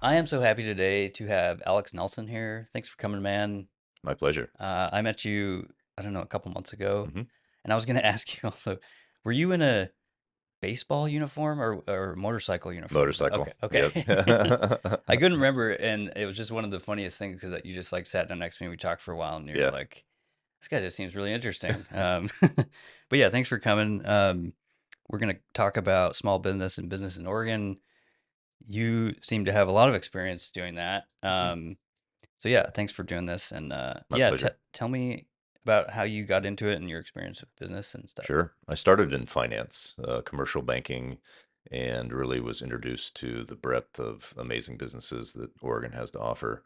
I am so happy today to have Alex Nelson here. Thanks for coming, man. My pleasure. I met you, I don't know, a couple months ago, Hmm. and I was going to ask you also, were you in a baseball uniform or motorcycle uniform? Motorcycle. Okay, Yep. okay. I couldn't remember, and it was just one of the funniest things because you just like sat down next to me, we talked for a while, and you're Yeah. like, this guy just seems really interesting. But yeah, thanks for coming. We're going to talk about small business and business in Oregon. You seem to have a lot of experience doing that. Hmm. So yeah, thanks for doing this. And My yeah, pleasure. tell me about how you got into it and your experience with business and stuff. Sure. I started in finance, commercial banking, and really was introduced to the breadth of amazing businesses that Oregon has to offer,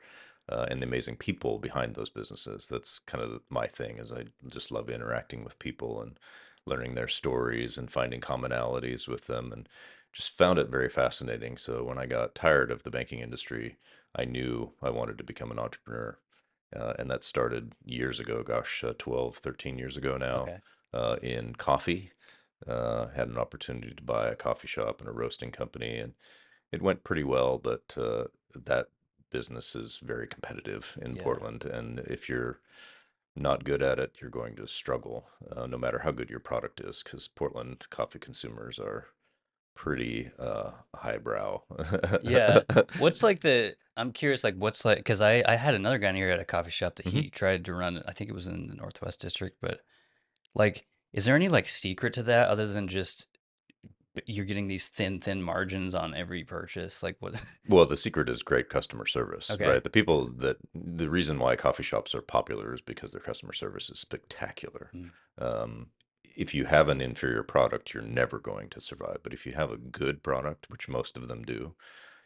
and the amazing people behind those businesses. That's kind of my thing, is I just love interacting with people and learning their stories and finding commonalities with them, and just found it very fascinating. So when I got tired of the banking industry, I knew I wanted to become an entrepreneur. And that started years ago, gosh, 12, 13 years ago now, Okay. in coffee. Had an opportunity to buy a coffee shop and a roasting company, and it went pretty well, but that business is very competitive in Yeah. Portland. And if you're not good at it, you're going to struggle, no matter how good your product is, because Portland coffee consumers are pretty highbrow. Yeah. What's like I'm curious, like what's like, because I had another guy in here at a coffee shop that Hmm. he tried to run, I think it was in the Northwest District, but like, is there any like secret to that other than just you're getting these thin margins on every purchase? Like what? Well, the secret is great customer service, Okay. right? The reason why coffee shops are popular is because their customer service is spectacular. Mm. Um, if you have an inferior product, you're never going to survive. But if you have a good product, which most of them do,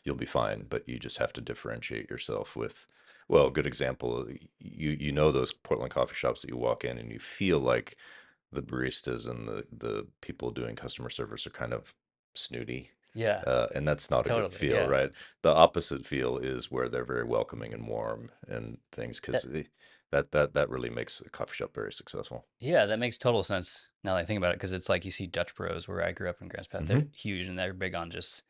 you'll be fine. But you just have to differentiate yourself with, well, a good example, you know those Portland coffee shops that you walk in and you feel like the baristas and the people doing customer service are kind of snooty. Yeah, And that's not a good totally. feel, Yeah. right? The opposite feel is where they're very welcoming and warm and things, because That that really makes a coffee shop very successful. Yeah, that makes total sense now that I think about it, because it's like you see Dutch Bros where I grew up in Grants Pass. They're Hmm. huge and they're big on just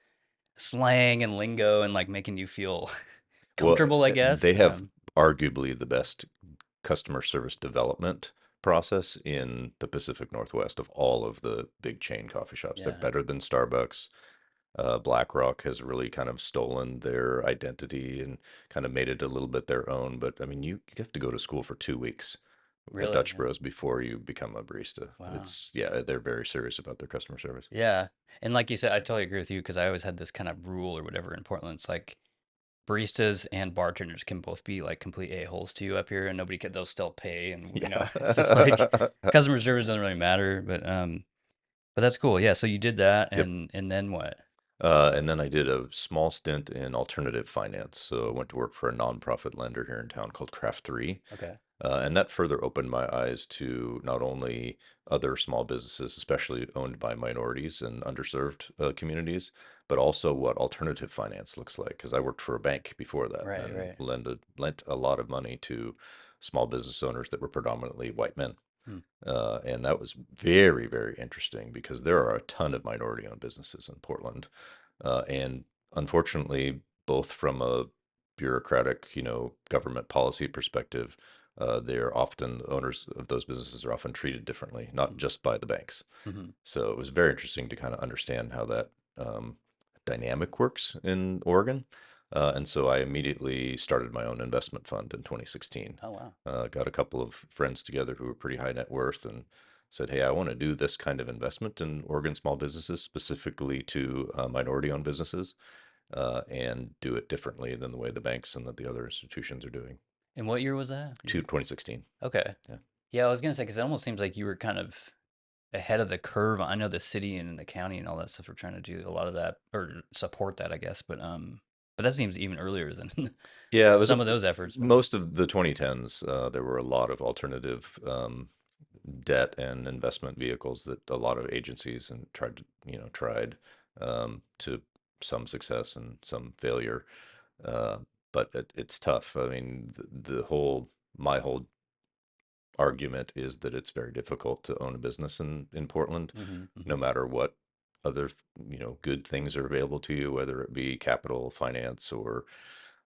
slang and lingo and like making you feel Well, comfortable, I guess. they have arguably the best customer service development process in the Pacific Northwest of all of the big chain coffee shops. They're Yeah, better than Starbucks. BlackRock has really kind of stolen their identity and kind of made it a little bit their own. But I mean, you have to go to school for 2 weeks at really. Dutch Yeah. Bros before you become a barista. Wow. It's, yeah, they're very serious about their customer service. Yeah. And like you said, I totally agree with you because I always had this kind of rule or whatever in Portland. It's like baristas and bartenders can both be like complete a-holes to you up here and nobody can, they'll still pay. And, Yeah. it's just like customer service doesn't really matter. But that's cool. Yeah. So you did that Yep. and then what? And then I did a small stint in alternative finance. So I went to work for a nonprofit lender here in town called Craft 3. Okay. And that further opened my eyes to not only other small businesses, especially owned by minorities and underserved communities, but also what alternative finance looks like. Because I worked for a bank before that Right, and right. lent a lot of money to small business owners that were predominantly white men. Hmm. And that was very, very interesting because there are a ton of minority owned businesses in Portland. And unfortunately, both from a bureaucratic, government policy perspective, they're often the owners of those businesses are often treated differently, not just by the banks. Mm-hmm. So it was very interesting to kind of understand how that dynamic works in Oregon. And so I immediately started my own investment fund in 2016. Oh, wow. Got a couple of friends together who were pretty high net worth and said, "Hey, I want to do this kind of investment in Oregon small businesses, specifically to minority owned businesses, and do it differently than the way the banks and that the other institutions are doing." And what year was that? To 2016. Okay. Yeah. Yeah, I was gonna say because it almost seems like you were kind of ahead of the curve. I know the city and the county and all that stuff are trying to do a lot of that or support that, I guess. But that seems even earlier than Yeah, it was some of those efforts. But most of the 2010s. There were a lot of alternative debt and investment vehicles that a lot of agencies and tried to some success and some failure. Uh, but it's tough. I mean, my whole argument is that it's very difficult to own a business in Portland, hmm hmm no matter what. other, good things are available to you, whether it be capital, finance, or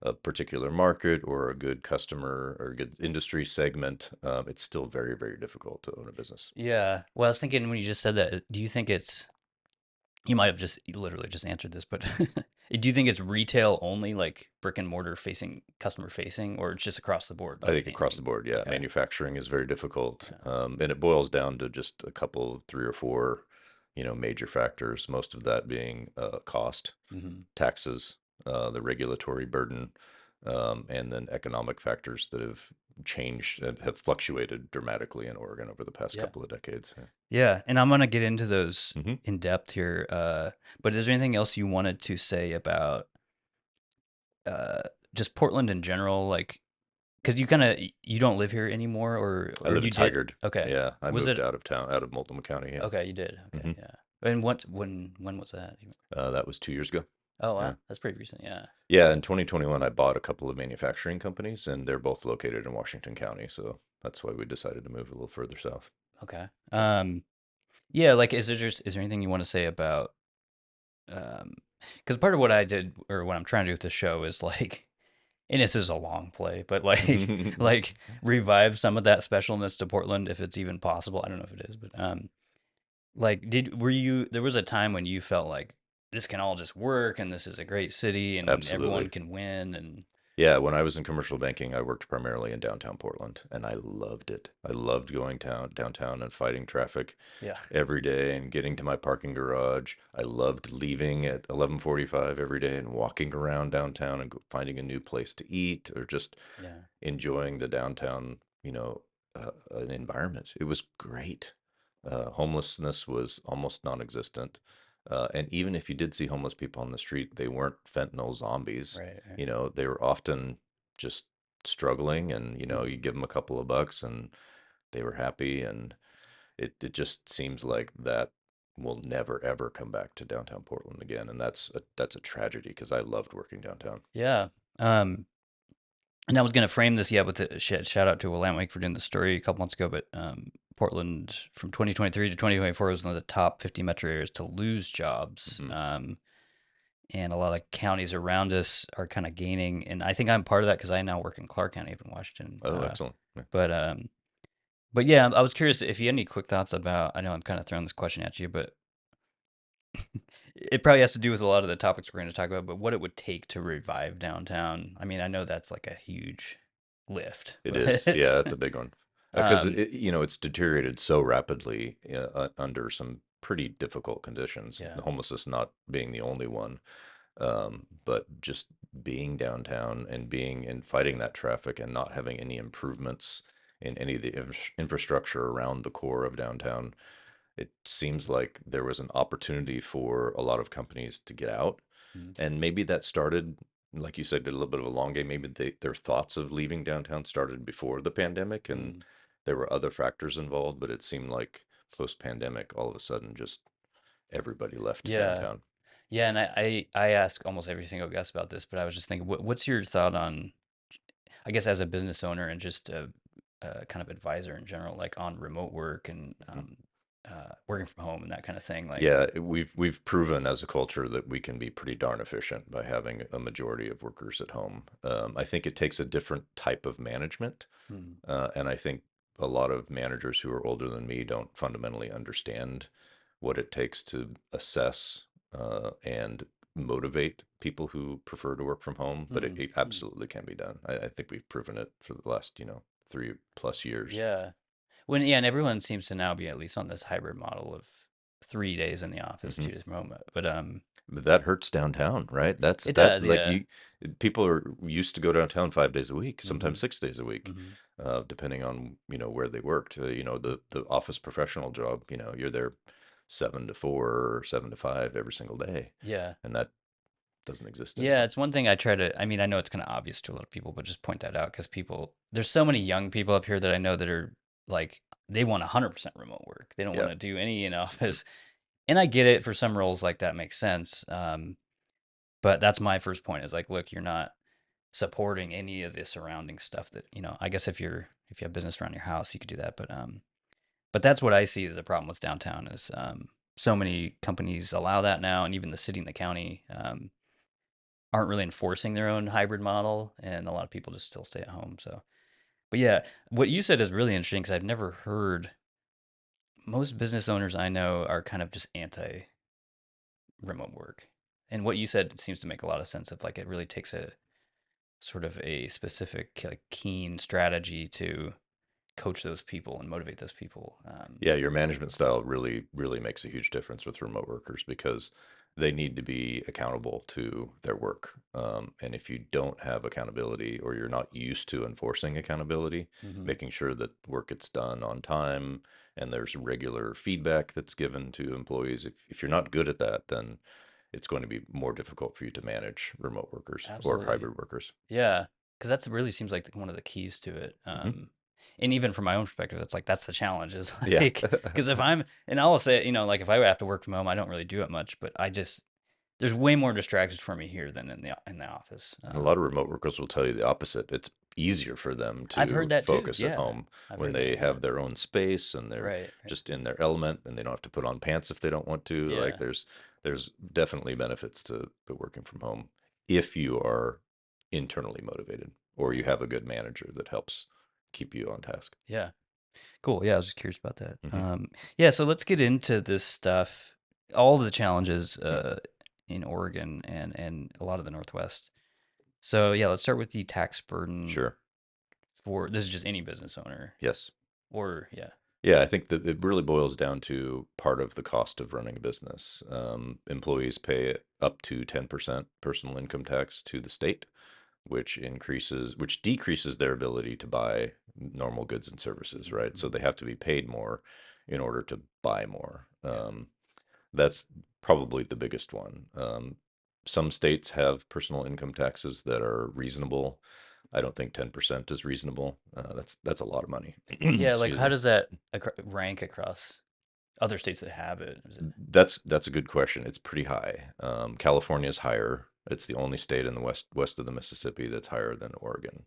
a particular market or a good customer or a good industry segment, it's still very, very difficult to own a business. Yeah. Well, I was thinking when you just said that, do you think it's, you might have just literally just answered this, but do you think it's retail only, like brick and mortar facing, customer facing, or it's just across the board, I like think across the anything? board, yeah, Okay. manufacturing is very difficult, Okay. and it boils down to just a couple, three or four, major factors. Most of that being cost, Hmm. taxes, the regulatory burden, and then economic factors that have changed, have fluctuated dramatically in Oregon over the past Yeah. couple of decades. Yeah. Yeah. And I'm going to get into those Hmm. in depth here. But is there anything else you wanted to say about uh, just Portland in general? Like, because you kind of, you don't live here anymore, I or live you in did? Tigard. Okay. Yeah, I Was moved it? out of town, out of Multnomah County. Yeah. Okay, you did. Okay, Hmm. yeah. And when was that? That was 2 years ago. Oh, Yeah. wow. That's pretty recent. Yeah. Yeah, in 2021, I bought a couple of manufacturing companies, and they're both located in Washington County. So that's why we decided to move a little further south. Okay. Yeah, like is there anything you want to say about because part of what I did or what I'm trying to do with the show is like and this is a long play, but like like revive some of that specialness to Portland if it's even possible. I don't know if it is, but like were you there was a time when you felt like this can all just work and this is a great city and everyone Absolutely. can win and Yeah, when I was in commercial banking, I worked primarily in downtown Portland, and I loved it. I loved going downtown and fighting traffic yeah. every day and getting to my parking garage. I loved leaving at 11:45 every day and walking around downtown and finding a new place to eat or just Yeah. enjoying the downtown, an environment. It was great. Homelessness was almost non-existent. And even if you did see homeless people on the street, they weren't fentanyl zombies. Right, right. They were often just struggling, and Mhm. you give them a couple of bucks and they were happy. And it just seems like that will never ever come back to downtown Portland again, and that's a tragedy because I loved working downtown. Yeah. Um And I was going to frame this, yeah, with the shout out to Willamette Wake for doing the story a couple months ago. But Portland from 2023 to 2024 was one of the top 50 metro areas to lose jobs. Hmm. And a lot of counties around us are kind of gaining. And I think I'm part of that because I now work in Clark County up in Washington. Oh, excellent. Yeah. But but yeah, I was curious if you had any quick thoughts about. I know I'm kind of throwing this question at you, but it probably has to do with a lot of the topics we're going to talk about. But what it would take to revive downtown. I mean, I know that's like a huge lift, It is. but Yeah, that's a big one. Because um, it's deteriorated so rapidly under some pretty difficult conditions. yeah. The homelessness not being the only one, but just being downtown and being and fighting that traffic and not having any improvements in any of the infrastructure around the core of downtown. It seems like there was an opportunity for a lot of companies to get out, Mhm. and maybe that started, like you said, did a little bit of a long game. Maybe their thoughts of leaving downtown started before the pandemic, and Mhm. there were other factors involved. But it seemed like post-pandemic, all of a sudden, just everybody left Yeah. downtown. Yeah, and I ask almost every single guest about this, but I was just thinking, what's your thought on, I guess, as a business owner and just a kind of advisor in general, like on remote work and Mhm. working from home and that kind of thing? Like, Yeah, we've proven as a culture that we can be pretty darn efficient by having a majority of workers at home. I think it takes a different type of management. hmm, And I think a lot of managers who are older than me don't fundamentally understand what it takes to assess and motivate people who prefer to work from home. But it, hmm, it hmm. absolutely can be done. I think we've proven it for the last, 3+ years. Yeah. When yeah, and everyone seems to now be at least on this hybrid model of 3 days in the office, Hmm. 2 days from home. But But that hurts downtown, right? That's it that does, like yeah. you people are used to go downtown 5 days a week, Hmm. sometimes 6 days a week, Hmm. depending on, where they worked. The office professional job, you're there 7 to 4 or 7 to 5 every single day, Yeah. and that doesn't exist Yeah, anymore. it's one thing I try to, I mean, I know it's kind of obvious to a lot of people, but just point that out because there's so many young people up here that I know that are like, they want 100% remote work. They don't want Yeah. to do any in office. And I get it for some roles like that makes sense. But that's my first point is like, look, you're not supporting any of the surrounding stuff that, I guess if you have business around your house, you could do that. But that's what I see as a problem with downtown is, so many companies allow that now, and even the city and the county aren't really enforcing their own hybrid model, and a lot of people just still stay at home. So, but yeah, what you said is really interesting because I've never heard. Most business owners I know are kind of just anti remote work, and what you said seems to make a lot of sense. Of like, it really takes a sort of a specific, like, keen strategy to coach those people and motivate those people. Yeah, your management style really, really makes a huge difference with remote workers because they need to be accountable to their work. And if you don't have accountability or you're not used to enforcing accountability, Hmm. making sure that work gets done on time and there's regular feedback that's given to employees, if you're not good at that, then it's going to be more difficult for you to manage remote workers or Absolutely. hybrid workers. Yeah, because that's really seems like one of the keys to it. Hmm. And even from my own perspective, it's like that's the challenge is Yeah. like because if I'm and I'll say like if I have to work from home, I don't really do it much, but I just there's way more distractions for me here than in the office. And a lot of remote workers will tell you the opposite. It's easier for them I've heard to that too. focus at Yeah, home I've when heard they that. Yeah, have their own space and they're right, right. just in their element and they don't have to put on pants if they don't want to. Like Yeah, there's definitely benefits to working from home if you are internally motivated or you right. have a good manager that helps keep you on task. Yeah, cool. Yeah, I was just curious about that. Hmm. Yeah, so let's get into this stuff. All the challenges in Oregon and a lot of the Northwest. So yeah, let's start with the tax burden Sure. for this is just any business owner Yes. or yeah. Yeah, I think that it really boils down to part of the cost of running a business. Employees pay up to 10% personal income tax to the state, which decreases their ability to buy normal goods and services, right? So Mhm. they have to be paid more in order to buy more. Yeah. That's probably the biggest one. Some states have personal income taxes that are reasonable. I don't think 10% is reasonable. That's a lot of money. Yeah, like Excuse how me. does that rank across other states that have it? Is it That's a good question. It's pretty high. California is higher. It's the only state in the west of the Mississippi that's higher than Oregon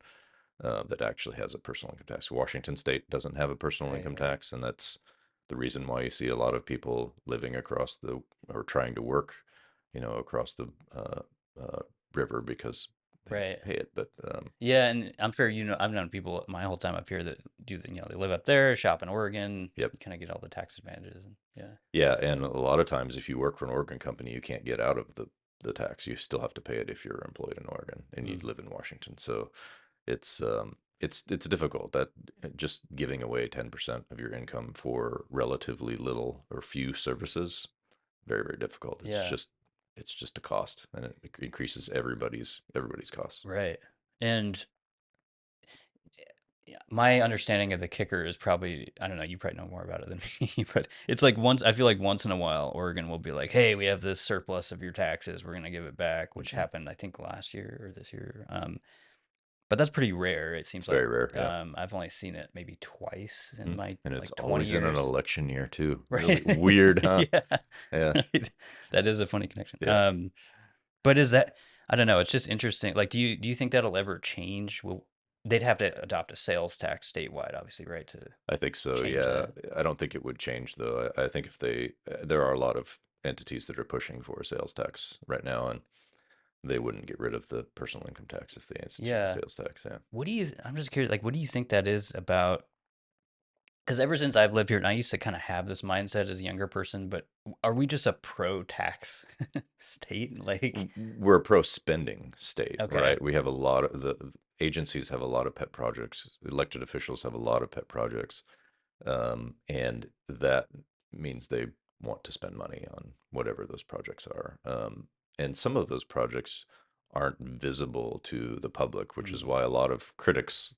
that actually has a personal income tax. Washington State doesn't have a personal right, income right. tax, and that's the reason why you see a lot of people living across the or trying to work, across the river because they have Right. to pay it. But Yeah, and I'm sure I've known people my whole time up here that do the, they live up there, shop in Oregon, yep. you kind of get all the tax advantages and yeah. Yeah, and a lot of times if you work for an Oregon company, you can't get out of the tax. You still have to pay it if you're employed in Oregon and you Mm. live in Washington. So it's difficult that just giving away 10% of your income for relatively little or few services, very, very difficult. Yeah, It's just a cost and it increases everybody's costs. right. And yeah, my understanding of the kicker is probably I don't know, you probably know more about it than me, but it's like I feel like once in a while Oregon will be like, "Hey, we have this surplus of your taxes. We're going to give it back," which Hmm. happened I think last year or this year. But that's pretty rare. It It's seems like very rare, yeah. I've only seen it maybe twice in Mhm. my And it's like 20 always in an years. election year too. Really Right. weird, huh? Yeah. Yeah, Right. That is a funny connection. yeah. But is that I don't know, it's just interesting. Like do you think that'll ever change? Will they'd have to adopt a sales tax statewide, obviously, right, to I think so. change Yeah, that? I don't think it would change though. I think if there are a lot of entities that are pushing for a sales tax right now, and they wouldn't get rid of the personal income tax if they institute a Yeah. sales tax. Yeah, I'm just curious, like, what do you think that is about? Because ever since I've lived here, and I used to kind of have this mindset as a younger person, but are we just a pro tax state? Like, We're a pro spending state, okay, right? We have a lot of the agencies have a lot of pet projects. Elected officials have a lot of pet projects, and that means they want to spend money on whatever those projects are. And some of those projects aren't visible to the public, which is mm, why a lot of critics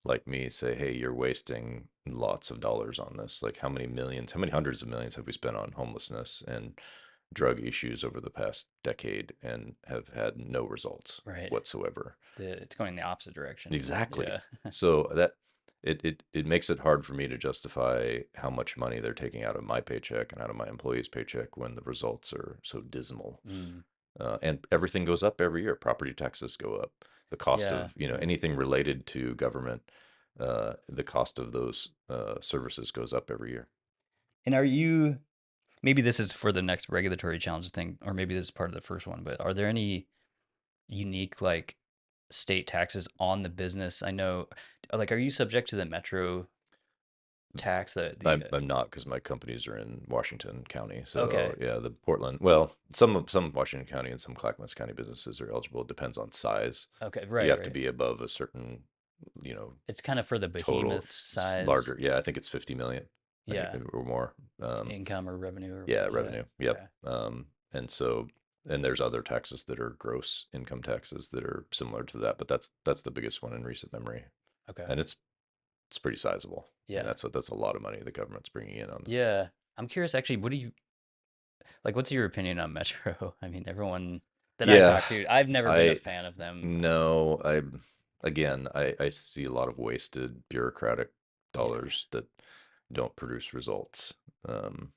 like me say, "Hey, you're wasting lots of dollars on this. Like, how many millions, how many hundreds of millions have we spent on homelessness and drug issues over the past decade and have had no results right. whatsoever?" It's going in the opposite direction. Exactly. Yeah. So that it makes it hard for me to justify how much money they're taking out of my paycheck and out of my employee's paycheck when the results are so dismal. Mm, And everything goes up every year. Property taxes go up. The cost yeah. of, Yeah. anything related to government, the cost of those services goes up every year. And are you? maybe this is for the next regulatory challenge thing, or maybe this is part of the first one, but are there any unique like state taxes on the business? I know, like, are you subject to the metro tax? I'm not because my companies are in Washington County. So Okay, yeah, the Portland. Well, some Washington County and some Clackamas County businesses are eligible. It depends on size. okay, You right, have to right. be above a certain, you know, It's kind of for the total. behemoth It's size, larger. Yeah, I think it's 50 million, yeah, or more. income or revenue or Yeah, yeah, revenue. Yep. okay, And so, and there's other taxes that are gross income taxes that are similar to that, but that's the biggest one in recent memory, okay, and it's pretty sizable. I mean, yeah, that's a lot of money the government's bringing in on. yeah. I'm curious, actually, what do you like? What's your opinion on Metro? I mean, everyone that I Yeah, talk to, I've never been a I fan of them. no, I again, I see a lot of wasted bureaucratic Yeah, dollars that don't produce results. Um,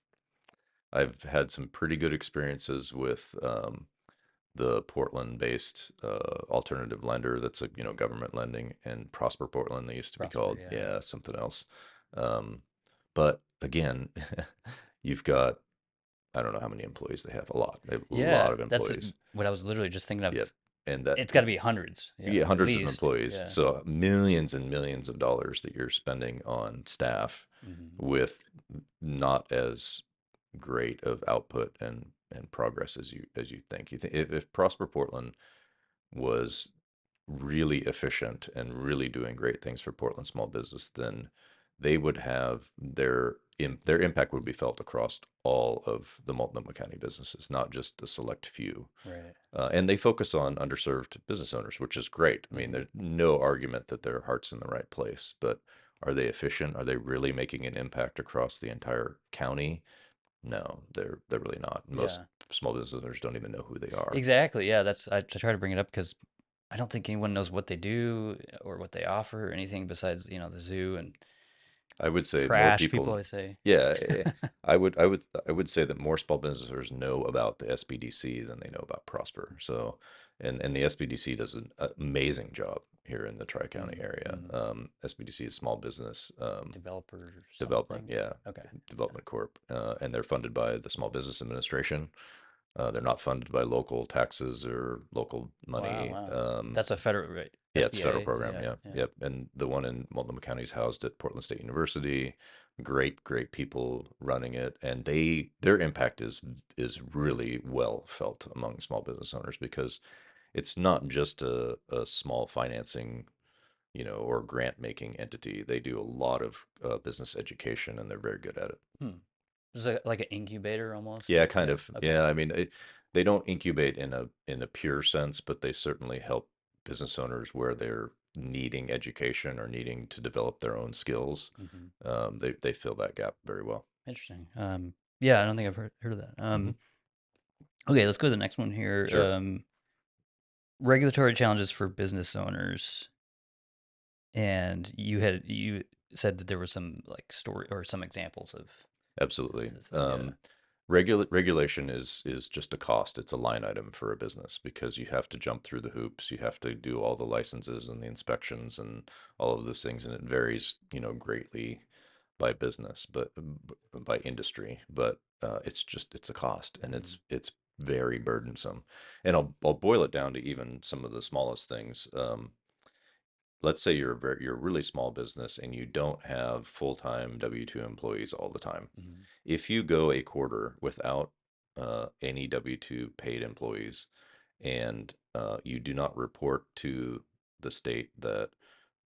I've had some pretty good experiences with the Portland-based alternative lender that's a government lending, and Prosper Portland. They used to be Prosper, called, yeah, yeah, something else. Um, but again, you've got, I don't know how many employees they have. A lot. They have a lot yeah. of That's employees. what I was literally just thinking of. Yep. And that It's got to be hundreds, yeah, yeah, at hundreds of least, employees. yeah. So millions and millions of dollars that you're spending on staff Hmm. with not as great of output and progress as you think. You think if Prosper Portland was really efficient and really doing great things for Portland small business, then they would have their impact would be felt across all of the Multnomah County businesses, not just a select few. Right. And they focus on underserved business owners, which is great. I mean, Hmm. there's no argument that their heart's in the right place, but are they efficient? Are they really making an impact across the entire county? No, they're really not. Most Yeah. small business owners don't even know who they are. Exactly. Yeah, that's I try to bring it up because I don't think anyone knows what they do or what they offer or anything besides, the zoo and I would say more trash people, people, I say. yeah, I would say that more small business owners know about the SBDC than they know about Prosper. So, and the SBDC does an amazing job here in the Tri-County area. Mm-hmm. SBDC is Small Business Developer Development, something. yeah, Okay. Development Corp, and they're funded by the Small Business Administration. They're not funded by local taxes or local Wow, money. wow. That's a federal, right? Yeah, it's a federal SBA. program. Yeah, Yeah, yeah. yep. And the one in Multnomah County is housed at Portland State University. Great, great people running it, and their impact is really well felt among small business owners because it's not just a small financing, or grant making entity. They do a lot of business education, and they're very good at it. Hmm. It's like an incubator almost. Yeah, kind Yeah. of. Okay. Yeah, I mean, they don't incubate in a pure sense, but they certainly help business owners where they're needing education or needing to develop their own skills. Hmm. They fill that gap very well. Interesting. Yeah, I don't think I've heard of that. Hmm. Okay, let's go to the next one here. Sure, Regulatory challenges for business owners. And you said that there were some like story or some examples of absolutely. businesses that, yeah. Regulation is just a cost. It's a line item for a business because you have to jump through the hoops. You have to do all the licenses and the inspections and all of those things, and it varies, greatly by business, but by industry. But it's a cost, and Mhm. it's very burdensome. And I'll boil it down to even some of the smallest things. Let's say you're a really small business and you don't have full-time W-2 employees all the time. Mhm. If you go a quarter without any W-2 paid employees, and you do not report to the state that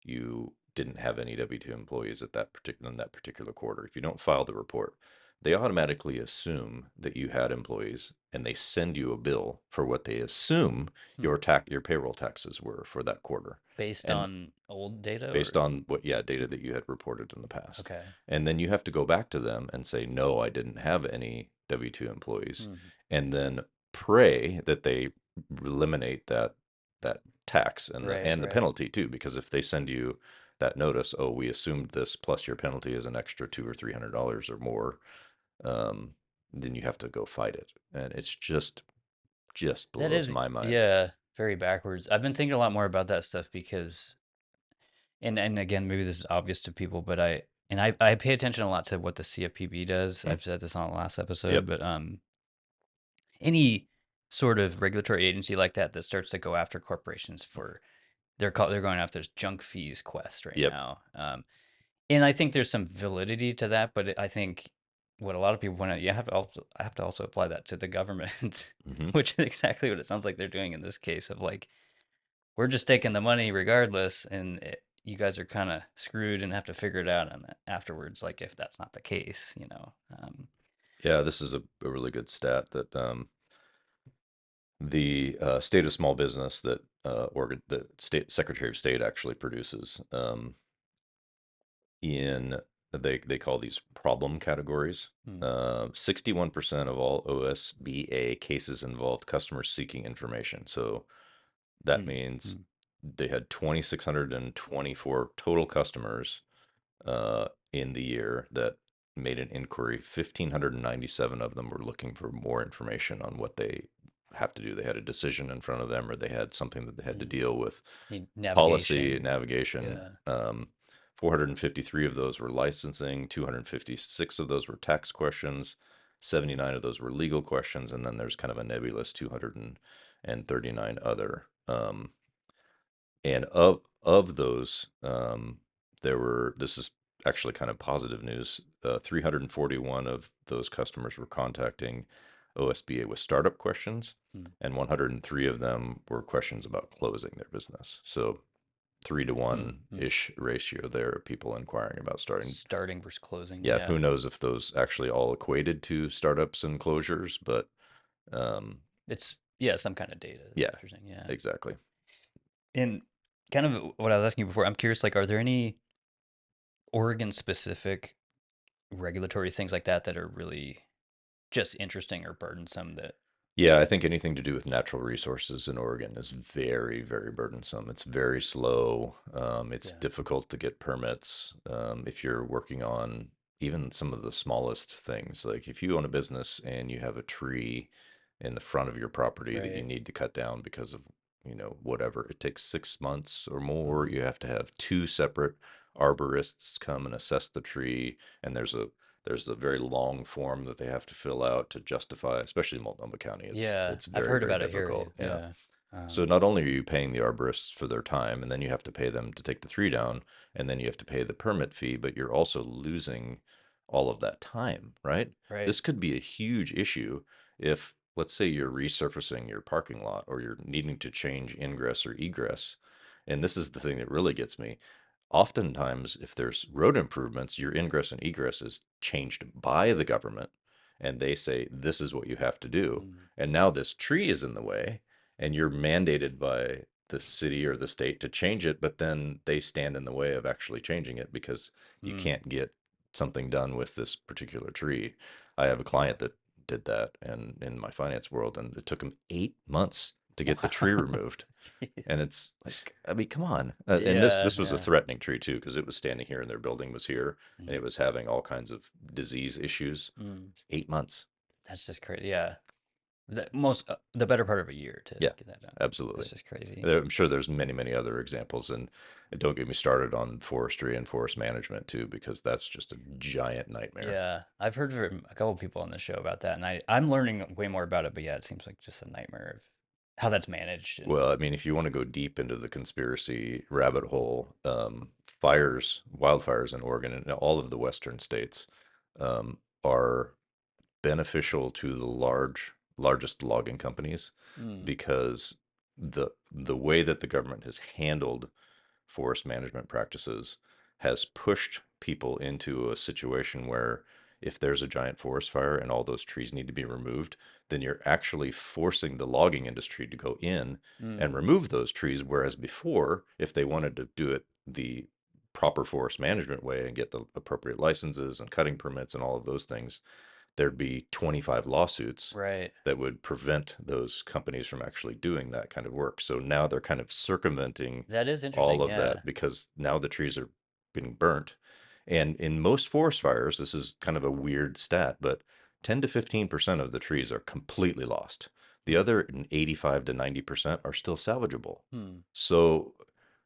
you didn't have any W-2 employees at that particular quarter, if you don't file the report, they automatically assume that you had employees, and they send you a bill for what they assume Hmm. your payroll taxes were for that quarter. Based And on old data based or on data that you had reported in the past. okay. And then you have to go back to them and say, no, I didn't have any W-2 employees. Hmm. And then pray that they eliminate that tax and Right, the right. penalty too, because if they send you that notice, oh, we assumed this plus your penalty is an extra $200 or $300 or more, um, then you have to go fight it. And it's just That blows is, my mind. yeah, very backwards. I've been thinking a lot more about that stuff because and again, maybe this is obvious to people, but and I pay attention a lot to what the CFPB does. Mm. I've said this on the last episode, Yep. but any sort of regulatory agency like that that starts to go after corporations for they're going after this junk fees quest right Yep. now. And I think there's some validity to that, but I think what a lot of people want to, I have to also apply that to the government, Hmm. which is exactly what it sounds like they're doing in this case of like, we're just taking the money regardless, and you guys are kind of screwed and have to figure it out on that afterwards. Like if that's not the case, you know. Yeah, this is a really good stat that the state of small business that the state Secretary of State actually produces in they call these problem categories. Hmm, 61% of all OSBA cases involved customers seeking information. So that hmm, means hmm, they had 2,624 total customers in the year that made an inquiry. 1,597 of them were looking for more information on what they have to do. They had a decision in front of them, or they had something that they had to hmm. deal with. Policy, Navigation. navigation. Yeah. 453 of those were licensing, 256 of those were tax questions, 79 of those were legal questions, and then there's kind of a nebulous 239 other. And of those, there were this is actually kind of positive news. 341 of those customers were contacting OSBA with startup questions, Hmm, and 103 of them were questions about closing their business. So 3 to 1 hmm, hmm. ish ratio there of people inquiring about starting. Starting versus closing. Yeah, Yeah. who knows if those actually all equated to startups and closures, but um, It's, yeah, some kind of data is yeah, interesting. Yeah. exactly. And kind of what I was asking you before, I'm curious, like, are there any Oregon specific regulatory things like that that are really just interesting or burdensome that, Yeah, I think anything to do with natural resources in Oregon is very, very burdensome. It's very slow. It's yeah. difficult to get permits. If you're working on even some of the smallest things, like if you own a business and you have a tree in the front of your property that you Right. need to cut down because of, whatever, it takes 6 months or more. Hmm. You have to have two separate arborists come and assess the tree, and there's a very long form that they have to fill out to justify, especially in Multnomah County. It's Yeah. it's I've very, heard very about it here. difficult. Yeah. Yeah. So Um, not only are you paying the arborists for their time, and then you have to pay them to take the tree down, and then you have to pay the permit fee, but you're also losing all of that time, right? right. This could be a huge issue if, let's say, you're resurfacing your parking lot or you're needing to change ingress or egress. And this is the thing that really gets me. Oftentimes, if there's road improvements, your ingress and egress is changed by the government, and they say, this is what you have to do. Mm, And now this tree is in the way, and you're mandated by the city or the state to change it, but then they stand in the way of actually changing it because you mm. can't get something done with this particular tree. I have a client that did that and in my finance world, and it took him 8 months to get the tree Wow. removed. And Jeez. it's like, I mean, come on. And this Yeah. this was a Yeah. threatening tree too, because it was standing here and their building was here, and Mm, it was having all kinds of disease issues. mm. 8 months. That's just crazy. Yeah. The better part of a year to Yeah, get that done. absolutely. That's just crazy. I'm sure there's many, many other examples, and don't get me started on forestry and forest management too, because that's just a giant nightmare. Yeah, I've heard from a couple people on the show about that, and I'm learning way more about it. But yeah, it seems like just a nightmare of how that's managed. And Well, I mean, if you want to go deep into the conspiracy rabbit hole, wildfires in Oregon and all of the western states are beneficial to the largest logging companies mm, because the way that the government has handled forest management practices has pushed people into a situation where if there's a giant forest fire and all those trees need to be removed, then you're actually forcing the logging industry to go in and mm, remove those trees. Whereas before, if they wanted to do it the proper forest management way and get the appropriate licenses and cutting permits and all of those things, there'd be 25 lawsuits right. that would prevent those companies from actually doing that kind of work. So now they're kind of circumventing That is all interesting. of Yeah. that because now the trees are being burnt. And in most forest fires, this is kind of a weird stat, but 10 to 15% of the trees are completely lost. The Mm, other 85 to 90% are still salvageable. mm, So,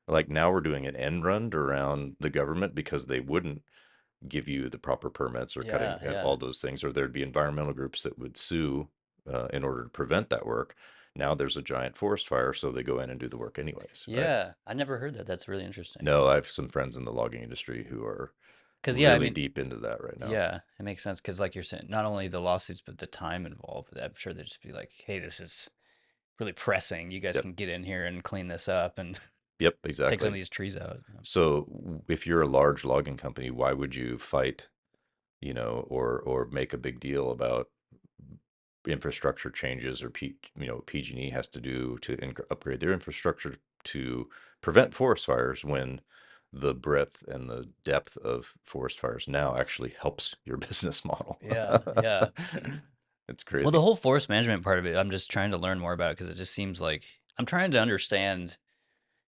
like now we're doing an end run around the government because they wouldn't give you the proper permits or cutting Yeah, and yeah. all those things, or there'd be environmental groups that would sue in order to prevent that work. Now there's a giant forest fire, so they go in and do the work anyways, right? Yeah, I never heard that. That's really interesting. No, I have some friends in the logging industry who are Because yeah, I really mean, deep into that right now. yeah, it makes sense. Because like you're saying, not only the lawsuits, but the time involved. I'm sure they'd just be like, "Hey, this is really pressing. You guys Yep. can get in here and clean this up and Yep, take some of exactly. these trees out." So if you're a large logging company, why would you fight, or make a big deal about infrastructure changes or PG&E has to do to upgrade their infrastructure to prevent forest fires when the breadth and the depth of forest fires now actually helps your business model? Yeah, yeah. It's Well, the crazy. whole forest management part of it, I'm just trying to learn more about because it just seems like I'm trying to understand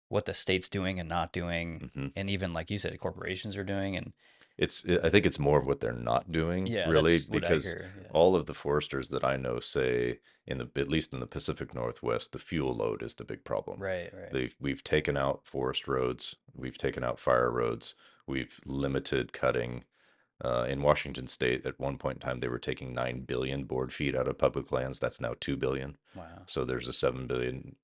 what the state's doing and not doing, hmm and even like you said, corporations are doing. And I think it's more of what they're not doing, yeah, really, that's what I because hear. Yeah. all of the foresters that I know say at least in the Pacific Northwest, the fuel load is the big problem. Right, right. We've taken out forest roads, we've taken out fire roads, we've limited cutting. In Washington State, at one point in time, they were taking 9 billion board feet out of public lands. That's now 2 billion. Wow. So there's a 7 billion,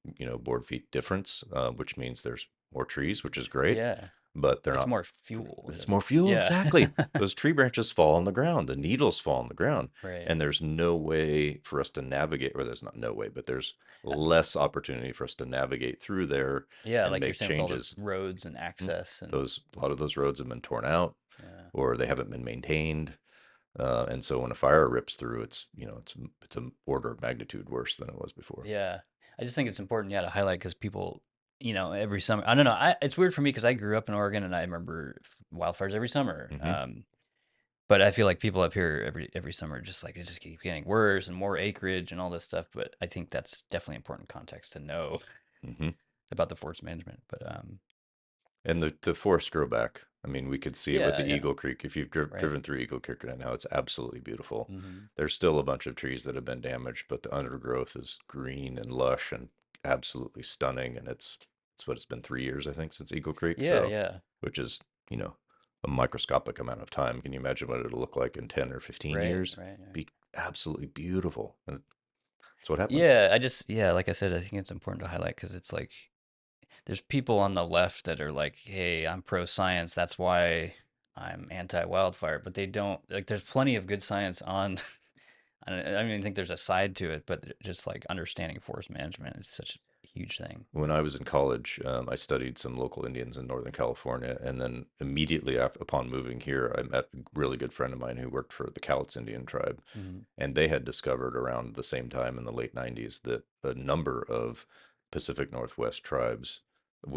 board feet difference, which means there's more trees, which is great, Yeah. but they're It's not. more fuel. It's more fuel, Yeah. exactly. Those tree branches fall on the ground, the needles fall on the ground, Right. and there's no way for us to navigate, or there's not no way, but there's less opportunity for us to navigate through there Yeah, and like you're make saying with all the changes. roads and Mm. access and A lot of those roads have been torn out, yeah. or they haven't been maintained. And so when a fire rips through, it's an order of magnitude worse than it was before. Yeah. I just think it's important, yeah, to highlight because people, every summer, I don't know. It's weird for me because I grew up in Oregon and I remember wildfires every summer. hmm But I feel like people up here every summer just like it just keeps getting worse and more acreage and all this stuff. But I think that's definitely important context to know hmm about the forest management. But And the forests grow back. I mean, we could see it with yeah, the yeah, Eagle Creek. If you've right. driven through Eagle Creek right now, it's absolutely beautiful. Hmm. There's still a bunch of trees that have been damaged, but the undergrowth is green and lush and absolutely stunning. And it's what it's been 3 years, I think, since Eagle Creek. Yeah, So, yeah, which is, you know, a microscopic amount of time. Can you imagine what it'll look like in 10 or 15 right, years? right, right. Be absolutely beautiful. And that's what happens. Yeah, yeah, like I said, I think it's important to highlight because it's like there's people on the left that are like, "Hey, I'm pro science. That's why I'm anti wildfire." But they don't like. There's plenty of good science on. I don't even think there's a side to it, but just like understanding forest management is such a huge thing. When I was in college, I studied some local Indians in Northern California, and then immediately upon moving here, I met a really good friend of mine who worked for the Cowlitz Indian tribe, Hmm. and they had discovered around the same time in the late 90s that a number of Pacific Northwest tribes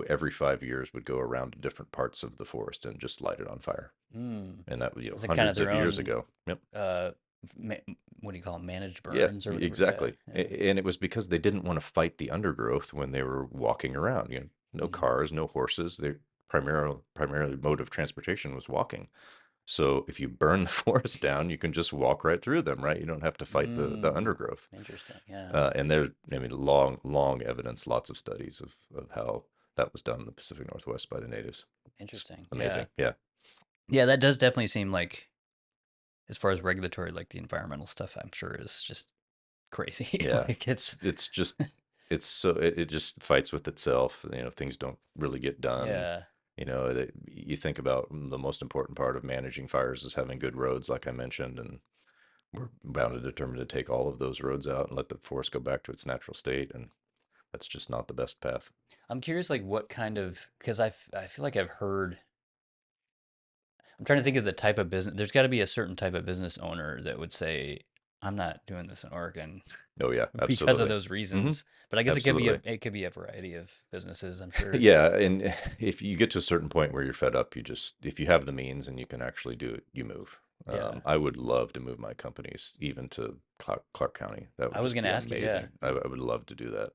every 5 years would go around to different parts of the forest and just light it on fire. Mm. And that was, Is it kind of hundreds their of years own, ago. Yep. uh, ma- what do you call them, managed Yeah, burns or whatever? Yeah, exactly. yeah. And it was because they didn't want to fight the undergrowth when they were walking around. No Hmm. cars, no horses. Their primarily mode of transportation was walking. So if you burn the forest down, you can just walk right through them, right? You don't have to fight the Mm. undergrowth. Interesting. Yeah. And there, I mean, long evidence, lots of studies of how that was done in the Pacific Northwest by the natives. It's Interesting. Yeah. amazing. Yeah. Yeah, that does definitely seem like, as far as regulatory, like the environmental stuff, I'm sure is just crazy. Yeah. Like It's just it just fights with itself. Things don't really get done. yeah, You think about the most important part of managing fires is having good roads, like I mentioned, and we're bound and determined to take all of those roads out and let the forest go back to its natural state, and that's just not the best path. I'm curious, like what kind of, because I feel like I've heard. I'm trying to think of the type of business. There's got to be a certain type of business owner that would say, "I'm not doing this in Oregon Oh yeah, because of absolutely. those hmm reasons." But I guess Absolutely. it could be a variety of businesses. I'm sure. Yeah, and if you get to a certain point where you're fed up, if you have the means and you can actually do it, you move. Yeah, I would love to move my companies even to Clark County. That would I was just gonna be ask you. Yeah, amazing. I would love to do that.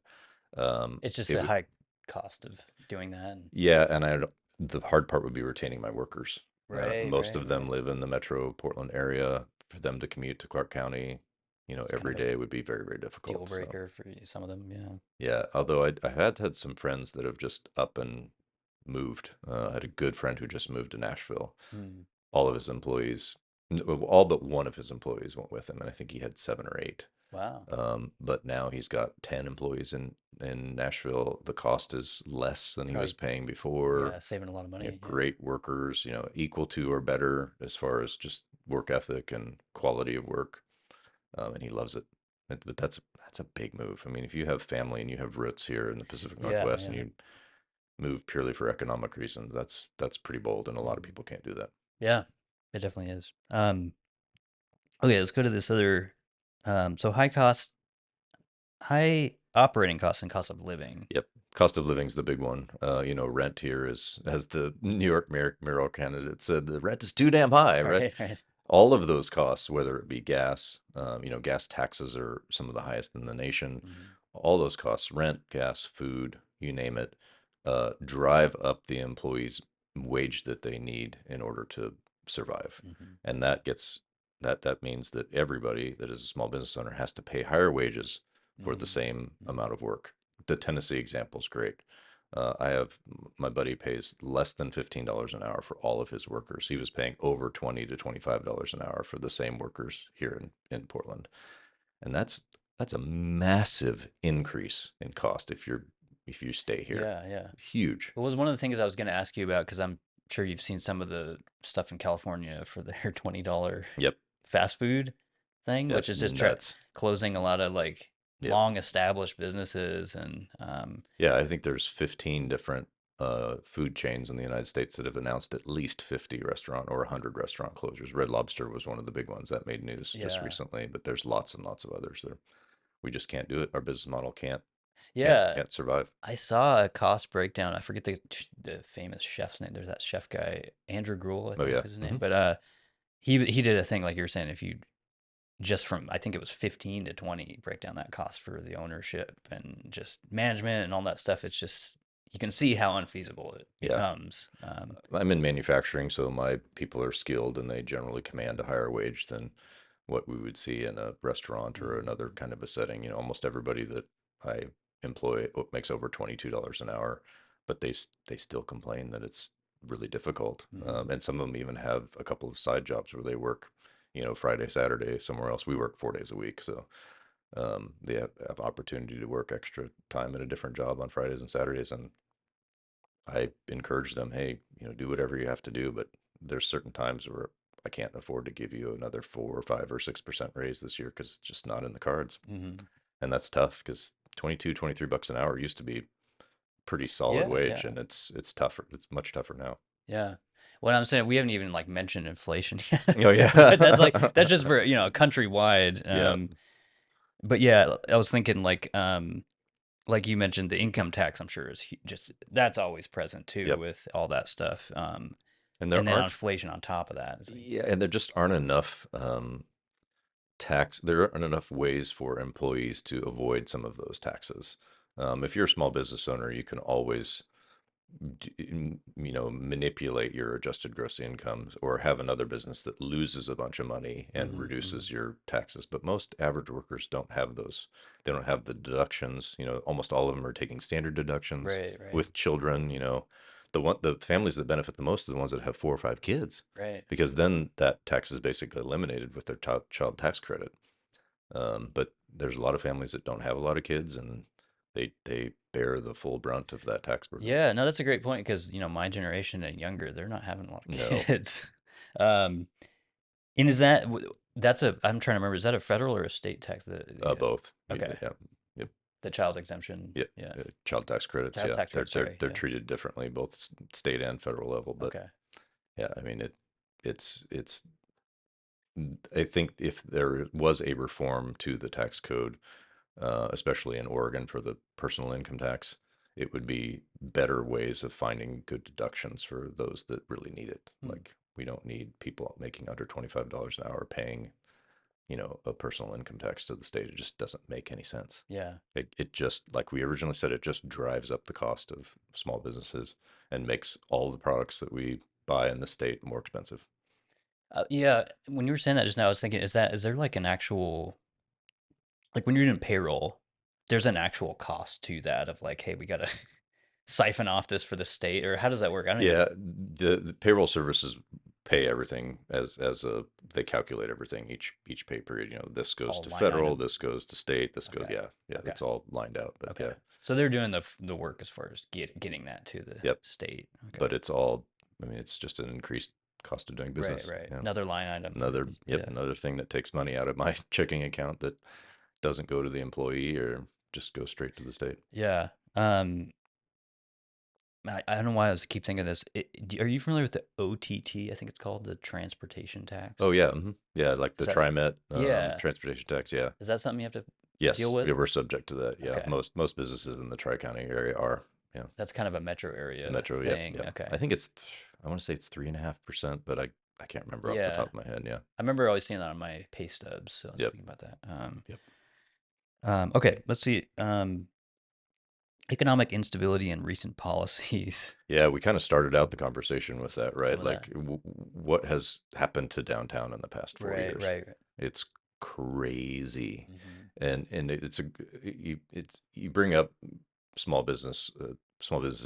it's just It a would, high cost of doing that. yeah, and the hard part would be retaining my workers. Right, Most right, of them right. live in the metro Portland area. For them to commute to Clark County, It's kind every of a day would be very, very deal difficult. So. breaker for some of them. Yeah. Yeah, although I had some friends that have just up and moved. I had a good friend who just moved to Nashville, Hmm. all of his employees, all but one of his employees went with him, and I think he had 7 or 8. Wow. But now he's got 10 employees in Nashville. The cost is less than he was Probably, paying before. yeah, saving a lot of money. Yeah. Great workers, equal to or better as far as just work ethic and quality of work. And he loves it. But that's a big move. I mean, if you have family and you have roots here in the Pacific Yeah, Northwest and yeah. you move purely for economic reasons, that's pretty bold, and a lot of Mhm. people can't do that. Yeah, it definitely is. Okay, let's go to this other. So high operating costs and cost of living. Yep. Cost of living's the big one. Rent here is, as the New York mayoral candidate said, the rent is too damn high, right? Right, right. All of those costs, whether it be gas, gas taxes are some of the highest in the nation. Mhm, All those costs, rent, gas, food, you name it, drive up the employee's wage that they need in order to survive. mhm, And that means that everybody that is a small business owner has to pay higher wages for the mhm, same mhm, amount of work. The Tennessee example is great. I have my buddy pays less than $15 an hour for all of his workers. He was paying over $20 to $25 an hour for the same workers here in Portland, and that's a massive increase in cost if you stay here. yeah, yeah. Huge. It was one of the things I was going to ask you about because I'm sure you've seen some of the stuff in California for their $20 Yep, fast food thing, which that's is just nuts. closing a lot of like Yep. long established businesses and Yeah, I think there's 15 different food chains in the United States that have announced at least 50 restaurant or 100 restaurant closures. Red Lobster was one of the big ones that made news just yeah. recently, but there's lots and lots of others that we just can't do it. Our business model can't can't Yeah, can't survive. I saw a cost breakdown. I forget the famous chef's name. There's that chef guy, Andrew Gruel, I Oh think yeah. was his name. Hmm. But he did a thing like you were saying, if you just from I think it was 15 to 20 break down that cost for the ownership and just management and all that stuff. It's just you can see how unfeasible it Yeah. becomes. I'm in manufacturing, so my people are skilled and they generally command a higher wage than what we would see in a restaurant or another Mhm. kind of a setting. Almost everybody that I employ makes over $22 an hour, but they still complain that it's really difficult. Mhm. And some of them even have a couple of side jobs where they work, Friday, Saturday somewhere else. We work 4 days a week, so they have opportunity to work extra time at a different job on Fridays and Saturdays, and I encourage them, hey, do whatever you have to do, but there's certain times where I can't afford to give you another 4 or 5 or 6% raise this year because it's just not in the cards. Mhm. And that's tough because 22, $23 an hour used to be pretty solid Yeah, wage, yeah. and it's tougher. It's much tougher now. Yeah. What I'm saying, we haven't even like mentioned inflation Oh yet, but yeah. that's just for, countrywide. Yeah. But yeah, I was thinking like you mentioned, the income tax, I'm sure is just that's always present too Yep. with all that stuff. And And then inflation on top of that. It's like, there just aren't enough there aren't enough ways for employees to avoid some of those taxes. If you're a small business owner, you can always manipulate your adjusted gross incomes or have another business that loses a bunch of money and mhm, mhm. reduces your taxes. But most average workers don't have those. They don't have the deductions. Almost all of them are taking standard deductions Right, right, with children. The families that benefit the most are the ones that have 4 or 5 kids, right. because then that tax is basically eliminated with their child tax credit. But there's a lot of families that don't have a lot of kids, and they bear the full brunt of that tax burden. Yeah, no, that's a great point because, my generation and younger, they're not having a lot of No, kids. Um, and is that, I'm trying to remember, is that a federal or a state tax? both. Okay, Yeah, yep, the child exemption. yeah. Yeah. Child tax credits. Child Yeah, tax they're credit, they're sorry. they're Yeah. treated differently, both state and federal level. But Okay. yeah, I mean it's. I think if there was a reform to the tax code, especially in Oregon for the personal income tax, it would be better ways of finding good deductions for those that really need it. Hmm. Like, we don't need people making under $25 an hour paying, a personal income tax to the state. It just doesn't make any sense. Yeah. It just, like we originally said, it just drives up the cost of small businesses and makes all the products that we buy in the state more expensive. Yeah. When you were saying that just now, I was thinking, is there like an actual, like when you're doing payroll, there's an actual cost to that of like, hey, we got to siphon off this for the state, or how does that work? I don't even, Yeah, the payroll services pay everything as a they calculate everything each pay period. You know, this goes All to line federal, item. this goes to state, this goes, Okay. yeah, yeah, Okay. it's all lined out. But Okay. yeah, So they're doing the work as far as getting that to the yep. state. Okay. But it's all, I mean, it's just an increased cost of doing Right, business. right. Yeah. Another line item. Yep, Yeah. another thing that takes money out of my checking account that doesn't go to the employee or just go straight to the state. Yeah. I don't know why I was keep thinking of this. Are you familiar with the OTT? I think it's called the transportation Oh tax. yeah, yeah, like Is the that TriMet yeah? transportation tax. Yeah, Is that something you have to deal yes, yeah, with? we're subject to that. Yeah, Okay. most businesses in the Tri County area are. Yeah, That's kind of a metro the area metro. Yep, thing. yep. I Okay. think it's, I want to say it's 3.5%, but I can't remember off the Yeah. top of my head. Yeah. I remember always seeing that on my pay stubs, so I was Yep. thinking about that. Yep. Okay, let's see. Economic instability and recent policies. Yeah, we kind of started out the conversation with that, Some right? of that. Like, what has happened to downtown in the past 4 Right, years? right. It's crazy, Hmm. and you bring up small businesses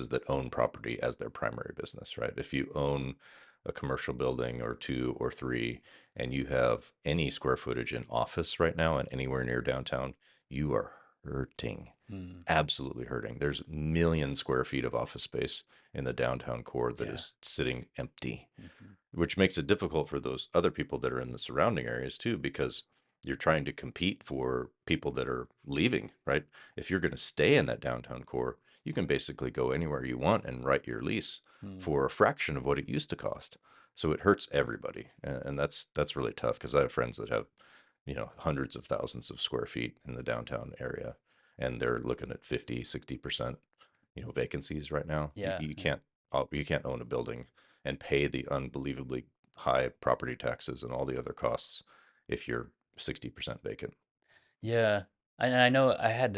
that own property as their primary business, right? If you own a commercial building or two or three, and you have any square footage in office right now and anywhere near downtown, you are hurting, Mm, absolutely hurting. There's million square feet of office space in the downtown core that yeah. is sitting empty, Hmm. which makes it difficult for those other people that are in the surrounding areas too, because you're trying to compete for people that are leaving, right? If you're going to stay in that downtown core, you can basically go anywhere you want and write your lease Mm, for a fraction of what it used to cost. So it hurts everybody, and that's really tough because I have friends that have, hundreds of thousands of square feet in the downtown area, and they're looking at 50, 60%, vacancies right now. You, yeah, you yeah. can't you can't own a building and pay the unbelievably high property taxes and all the other costs if you're 60% vacant. Yeah. I know I had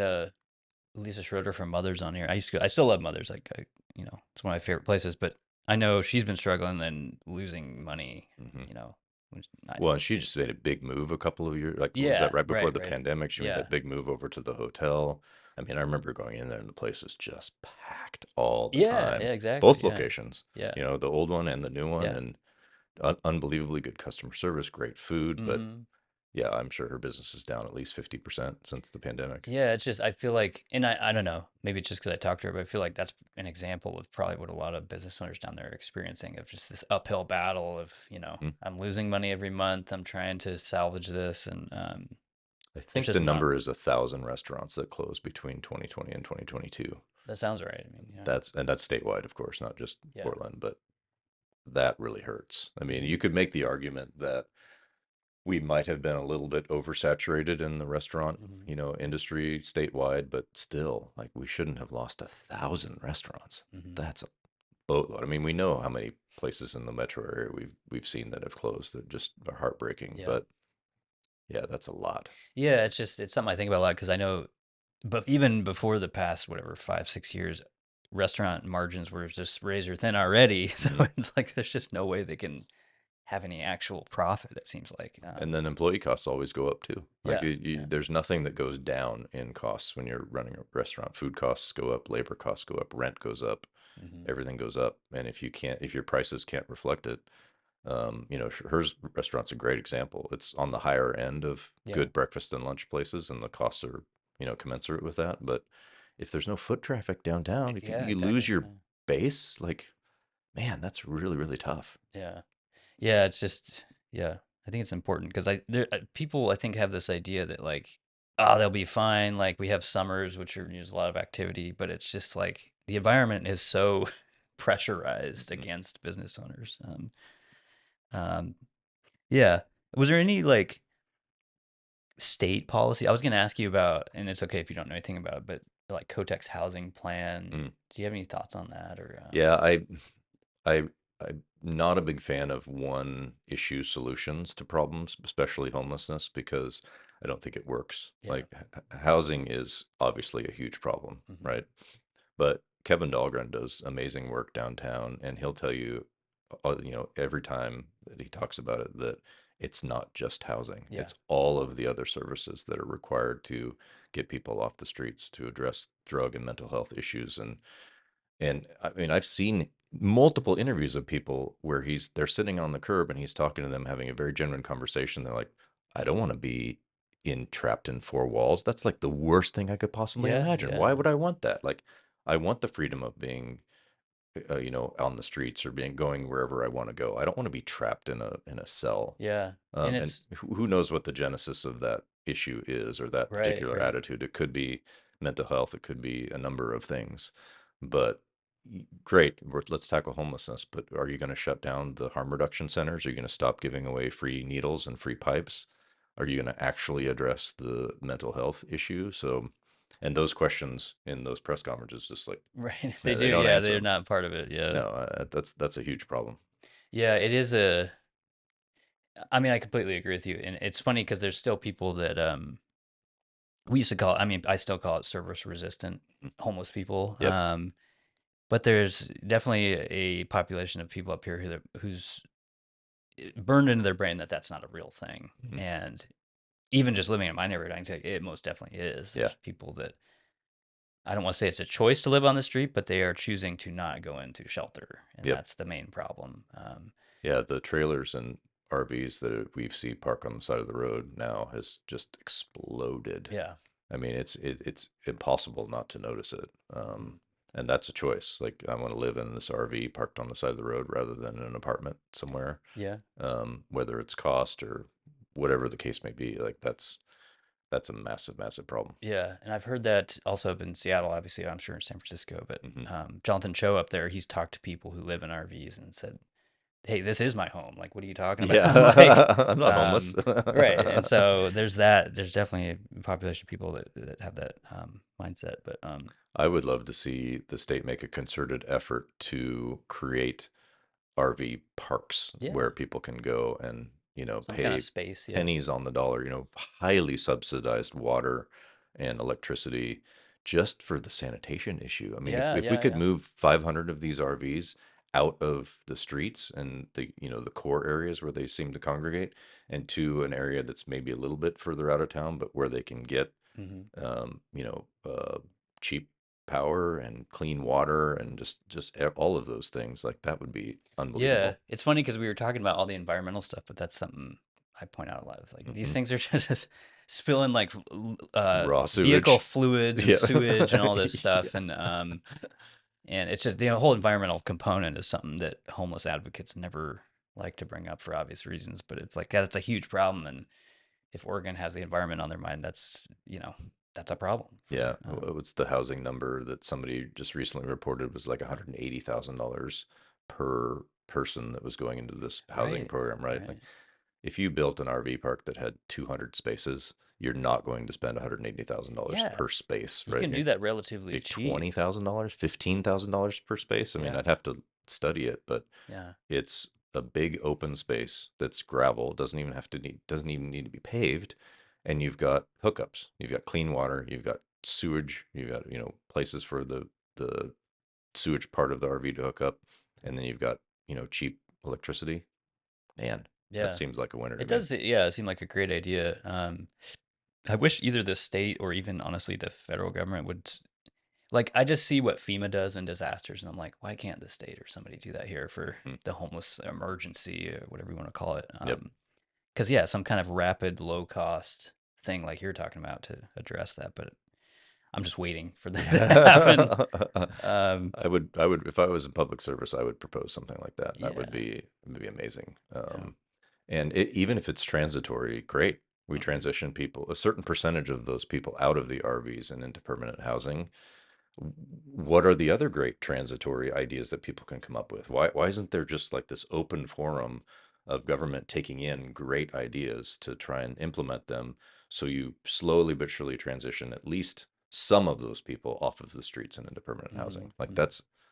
Lisa Schroeder from Mothers on here. I still love Mothers. It's one of my favorite places. But I know she's been struggling and losing money. Hmm. You know, which I, Well, and she just made a big move a couple of years, like, was that yeah, right before right, the right, pandemic? She made yeah, that big move over to the hotel. I mean, I remember going in there and the place was just packed all the yeah, time. yeah, exactly, Both yeah, locations, yeah, the old one and the new one, yeah. and unbelievably good customer service, great food. But Hmm. yeah, I'm sure her business is down at least 50% since the pandemic. Yeah, it's just I feel like, and I don't know, maybe it's just because I talked to her, but I feel like that's an example of probably what a lot of business owners down there are experiencing of just this uphill battle of, Hmm. I'm losing money every month, I'm trying to salvage this, and I there's think the just not. number is 1,000 restaurants that closed between 2020 and 2022. That sounds right. I mean, yeah, That's statewide, of course, not just yeah, Portland, but that really hurts. I mean, hmm, you could make the argument that we might have been a little bit oversaturated in the restaurant, hmm, industry statewide, but still, like, we shouldn't have lost 1,000 restaurants. hmm, That's a boatload. I mean, we know how many places in the metro area we've seen that have closed that just are heartbreaking, yeah, but yeah, that's a lot. yeah. It's something I think about a lot because I know, but even before the past whatever 5 6 years, restaurant margins were just razor thin already. So Hmm. it's like there's just no way they can have any actual profit. It seems like. And then employee costs always go up too. Like, Yeah, yeah, there's nothing that goes down in costs when you're running a restaurant. Food costs go up, labor costs go up, rent goes up, hmm, everything goes up. And if your prices can't reflect it, hers restaurant's a great example. It's on the higher end of yeah, good breakfast and lunch places, and the costs are, commensurate with that. But if there's no foot traffic downtown, if yeah, you lose exactly. your base, like, man, that's really, really tough. Yeah, yeah. It's just yeah. I think it's important because people I think have this idea that like they'll be fine. Like we have summers which are use a lot of activity, but it's just like the environment is so pressurized Mhm. against business owners. Um, yeah. Was there any like state policy? I was going to ask you about, and it's okay if you don't know anything about it, but like Kotek's housing plan. Mm. Do you have any thoughts on that or? Yeah, I I'm not a big fan of one issue solutions to problems, especially homelessness, because I don't think it works. Yeah. Like, housing is obviously a huge problem, Hmm. right? But Kevin Dahlgren does amazing work downtown, and he'll tell you, every time that he talks about it, that it's not just housing; Yeah. it's all of the other services that are required to get people off the streets, to address drug and mental health issues, and I mean, I've seen multiple interviews of people where they're sitting on the curb and he's talking to them, having a very genuine conversation. They're like, I don't want to be trapped in four walls. That's like the worst thing I could possibly Yeah, imagine. yeah, Why would I want that? Like, I want the freedom of being, on the streets or being going wherever I want to go. I don't want to be trapped in a cell. yeah. And And it's who knows what the genesis of that issue is, or that right, particular right. attitude? It could be mental health. It could be a number of things. But great, let's tackle homelessness. But are you going to shut down the harm reduction centers? Are you going to stop giving away free needles and free pipes? Are you going to actually address the mental health issue? So, and those questions in those press conferences, just like Right. They do. they don't Yeah, answer they're them. not part of it. Yeah. No, that's a huge problem. Yeah, it is a I mean, I completely agree with you. And it's funny because there's still people that we used to call, I mean, I still call it service resistant Mhm. homeless people. Yep. But there's definitely a population of people up here who's burned into their brain that that's not a real thing. Mhm. And even just living in my neighborhood, I can tell you it most definitely is. Yeah. There's people that I don't want to say it's a choice to live on the street, but they are choosing to not go into shelter, and Yep. that's the main problem. Yeah, the trailers and RVs that we see park on the side of the road now has just exploded. Yeah, I mean, it's impossible not to notice it. And that's a choice. Like, I want to live in this RV parked on the side of the road rather than in an apartment somewhere. yeah, Whether it's cost or whatever the case may be, like that's a massive, massive problem. yeah. And I've heard that also up in Seattle. Obviously, I'm sure in San Francisco, but Hmm. Jonathan Cho up there, he's talked to people who live in RVs and said, "Hey, this is my home. Like, what are you talking Yeah, about?" Like, I'm not homeless. right. And so there's that. There's definitely a population of people that have that mindset. But I would love to see the state make a concerted effort to create RV parks yeah, where people can go and, some kind of pay space. Yeah. pennies on the dollar, highly subsidized water and electricity just for the sanitation issue. I mean, if, Yeah, if we yeah, could yeah. move 500 of these RVs out of the streets and the core areas where they seem to congregate, and to an area that's maybe a little bit further out of town, but where they can get Hmm. um, you know, uh, cheap power and clean water and just all of those things, like that would be Yeah, unbelievable. it's funny because we were talking about all the environmental stuff, but that's something I point out a lot of. Like these Hmm. things are just spilling like Raw vehicle sewage. fluids and Yeah. sewage and all this Yeah. stuff, and it's just the whole environmental component is something that homeless advocates never like to bring up for obvious reasons. But it's like that's a huge problem, and if Oregon has the environment on their mind, that's a problem Yeah. for What's the housing number that somebody just recently reported was like $180,000 per person that was going into this housing right, program, right? Like, right. if you built an RV park that had 200 spaces, you're not going to spend $180,000 Yeah, per space, you right? can do that relatively Be cheap. $20,000, $15,000 per space. I mean, Yeah, I'd have to study it, but yeah, it's a big open space that's gravel. Doesn't even need to be paved, and you've got hookups. You've got clean water. You've got sewage. You've got places for the sewage part of the RV to hook up, and then you've got cheap electricity. Man, that yeah. seems like a winner to It me. does, yeah, seem like a great idea. I wish either the state or even honestly the federal government like I just see what FEMA does in disasters, and I'm like, why can't the state or somebody do that here for Hmm. the homeless emergency or whatever you want to call it? Yep. Because yeah, some kind of rapid, low cost thing like you're talking about to address that, but I'm just waiting for that to happen. Um, I would, if I was in public service, I would propose something like that. That yeah, would be amazing. yeah, And even if it's transitory, great. We hmm, transition people, a certain percentage of those people out of the RVs and into permanent housing. What are the other great transitory ideas that people can come up with? Why isn't there just like this open forum of government taking in great ideas to try and implement them, so you slowly but surely transition at least some of those people off of the streets and into permanent hmm, housing? Like, hmm.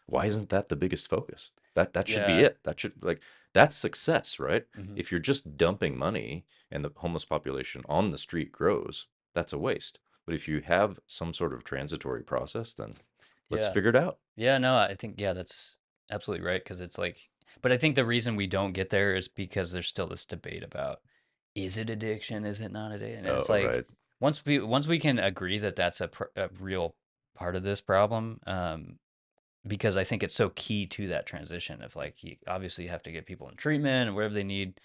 why isn't that the biggest focus? That should be Yeah, it. That should, like, that's success, right? hmm, If you're just dumping money and the homeless population on the street grows, that's a waste. But if you have some sort of transitory process, then let's yeah. figure it out. Yeah, no, I think yeah, that's absolutely right because it's like, but I think the reason we don't get there is because there's still this debate about is it addiction, is it not addiction? And it's Oh, like right. once we can agree that that's a real part of this problem, because I think it's so key to that transition of like, obviously you have to get people in treatment and whatever they need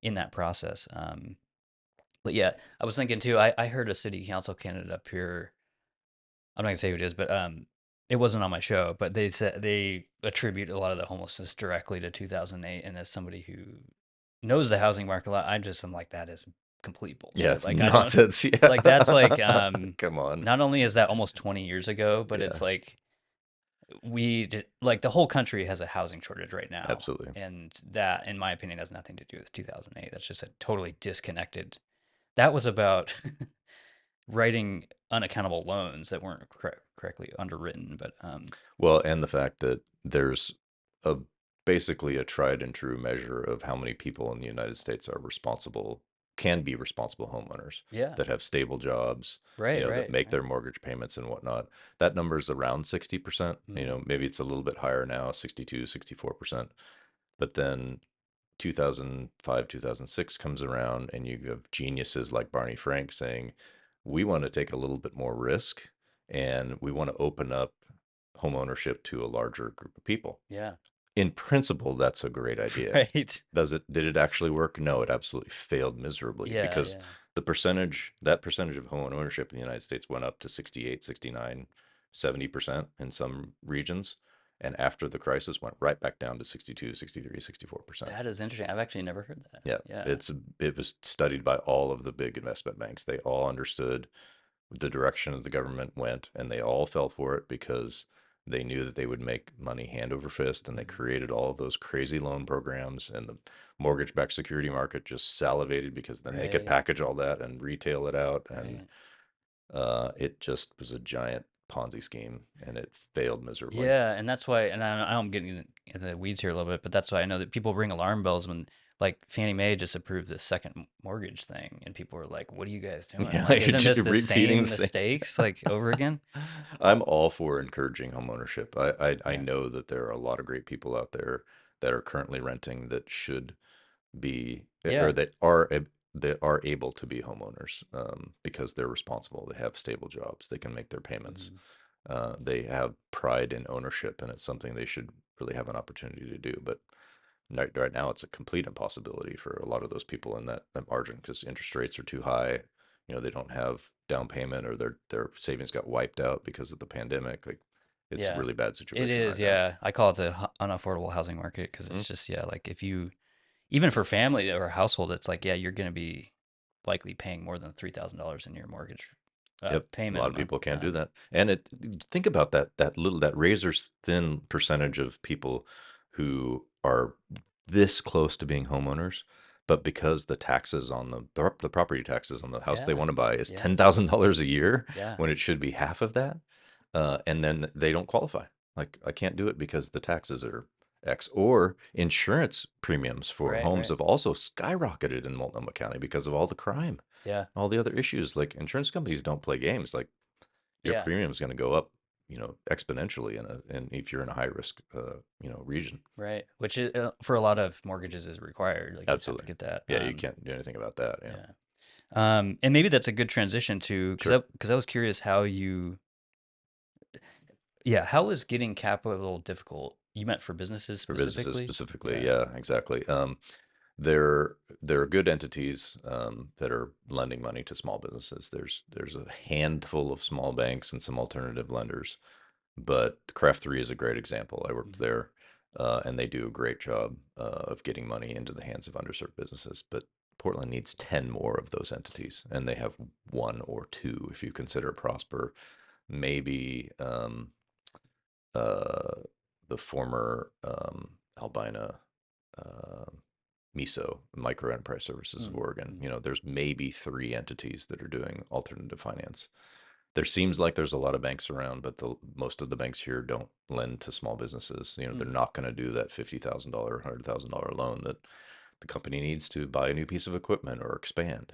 in that process. But yeah, I was thinking too, I heard a city council candidate up here. I'm not gonna say who it is, but it wasn't on my show, but they said they attribute a lot of the homelessness directly to 2008. And as somebody who knows the housing market a lot, I'm like, that is complete Yeah, bullshit. it's Like I don't nonsense. like that's like Yeah. Come on. not only is that almost 20 years ago, but it's Yeah, like like the whole country has a housing shortage right now. absolutely. And that, in my opinion, has nothing to do with 2008. That's just a totally disconnected. That was about writing unaccountable loans that weren't correctly underwritten. But Well, and the fact that there's a basically a tried and true measure of how many people in the United States are responsible, can be responsible homeowners yeah, that have stable jobs, right, that right, make right. their mortgage payments and whatnot. That number's around 60%. Hmm. Maybe it's a little bit higher now, 62, 64%. But then 2005, 2006 comes around, and you have geniuses like Barney Frank saying, we want to take a little bit more risk and we want to open up home ownership to a larger group of people. Yeah, In principle, that's a great idea. right. Did it actually work? No, it absolutely failed miserably Yeah, because yeah, that percentage of home ownership in the United States went up to 68, 69, 70% in some regions. And after the crisis went right back down to 62, 63, 64%. that is interesting. I've actually never heard that. Yeah, Yeah, it was studied by all of the big investment banks. They all understood the direction of the government went, and they all fell for it because they knew that they would make money hand over fist, and they mhm, created all of those crazy loan programs, and the mortgage-backed security market just salivated because then they could right, package all that and retail it out, and right. it just was a giant Ponzi scheme, and it failed miserably. Yeah, and that's why, and I'm getting in the weeds here a little bit, but that's why I know that people ring alarm bells when like Fannie Mae just approved the second mortgage thing, and people were like, "What are you guys doing? Yeah, Like, isn't this you're the repeating same the same. mistakes like over again?" I'm all for encouraging homeownership. I Yeah, know that there are a lot of great people out there that are currently renting that should be or yeah, that are able to be homeowners because they're responsible. They have stable jobs. They can make their payments. mhm, They have pride in ownership, and it's something they should really have an opportunity to do. But right now, it's a complete impossibility for a lot of those people in that margin because interest rates are too high. They don't have down payment, or their savings got wiped out because of the pandemic. Like, it's a yeah. really bad It situation is. right now. Yeah, I call it the unaffordable housing market because Mhm. it's just, yeah, like if you, even for family or household, it's like, yeah, you're gonna be likely paying more than $3,000 in your mortgage Yep, a payment lot a of month. people can't do that. And think about that razor's thin percentage of people who are this close to being homeowners, but because the taxes on the property taxes on the house they Yeah, want to buy is yeah, $10,000 a year yeah, when it should be half of that, and then they don't qualify. Like, I can't do it because the taxes are X, or insurance premiums for right, homes right. have also skyrocketed in Multnomah County because of all the crime, Yeah, all the other issues. Like, insurance companies don't play games. Like, your yeah. premium is going to go up, exponentially and if you're in a high risk, region. Right, which is for a lot of mortgages is required. Like you have to Absolutely. get that. Yeah, you can't do anything about that. Yeah. Yeah. And maybe that's a good transition to Sure. because I was curious how you, yeah, how is getting capital difficult? You meant for businesses For businesses specifically? specifically, Yeah. yeah, exactly. There are good entities that are lending money to small businesses. There's a handful of small banks and some alternative lenders, but Craft Three is a great example. I worked Mhm. there, and they do a great job of getting money into the hands of underserved businesses. But Portland needs 10 more of those entities, and they have one or two if you consider Prosper, maybe uh, the former Albina uh, MISO, Micro Enterprise Services of Mm, Oregon. mm. There's maybe three entities that are doing alternative finance. There seems like there's a lot of banks around, but most of the banks here don't lend to small businesses. They're Mm. not going to do that $50,000, $100,000 loan that the company needs to buy a new piece of equipment or expand.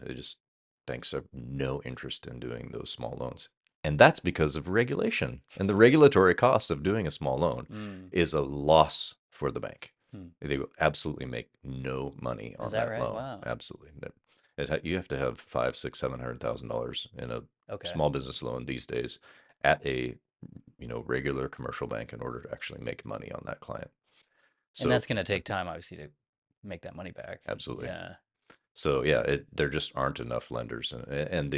Banks have no interest in doing those small loans. And that's because of regulation. And the regulatory costs of doing a small loan Mm. is a loss for the bank. Mm. They will absolutely make no money Is on that that right? loan. Wow. Absolutely. You have to have 5, 6, $700,000 in a Okay. small business loan these days at a regular commercial bank in order to actually make money on that client. And So that's going to take time, obviously, to make that money back. absolutely. Yeah. So yeah, there just aren't enough lenders, and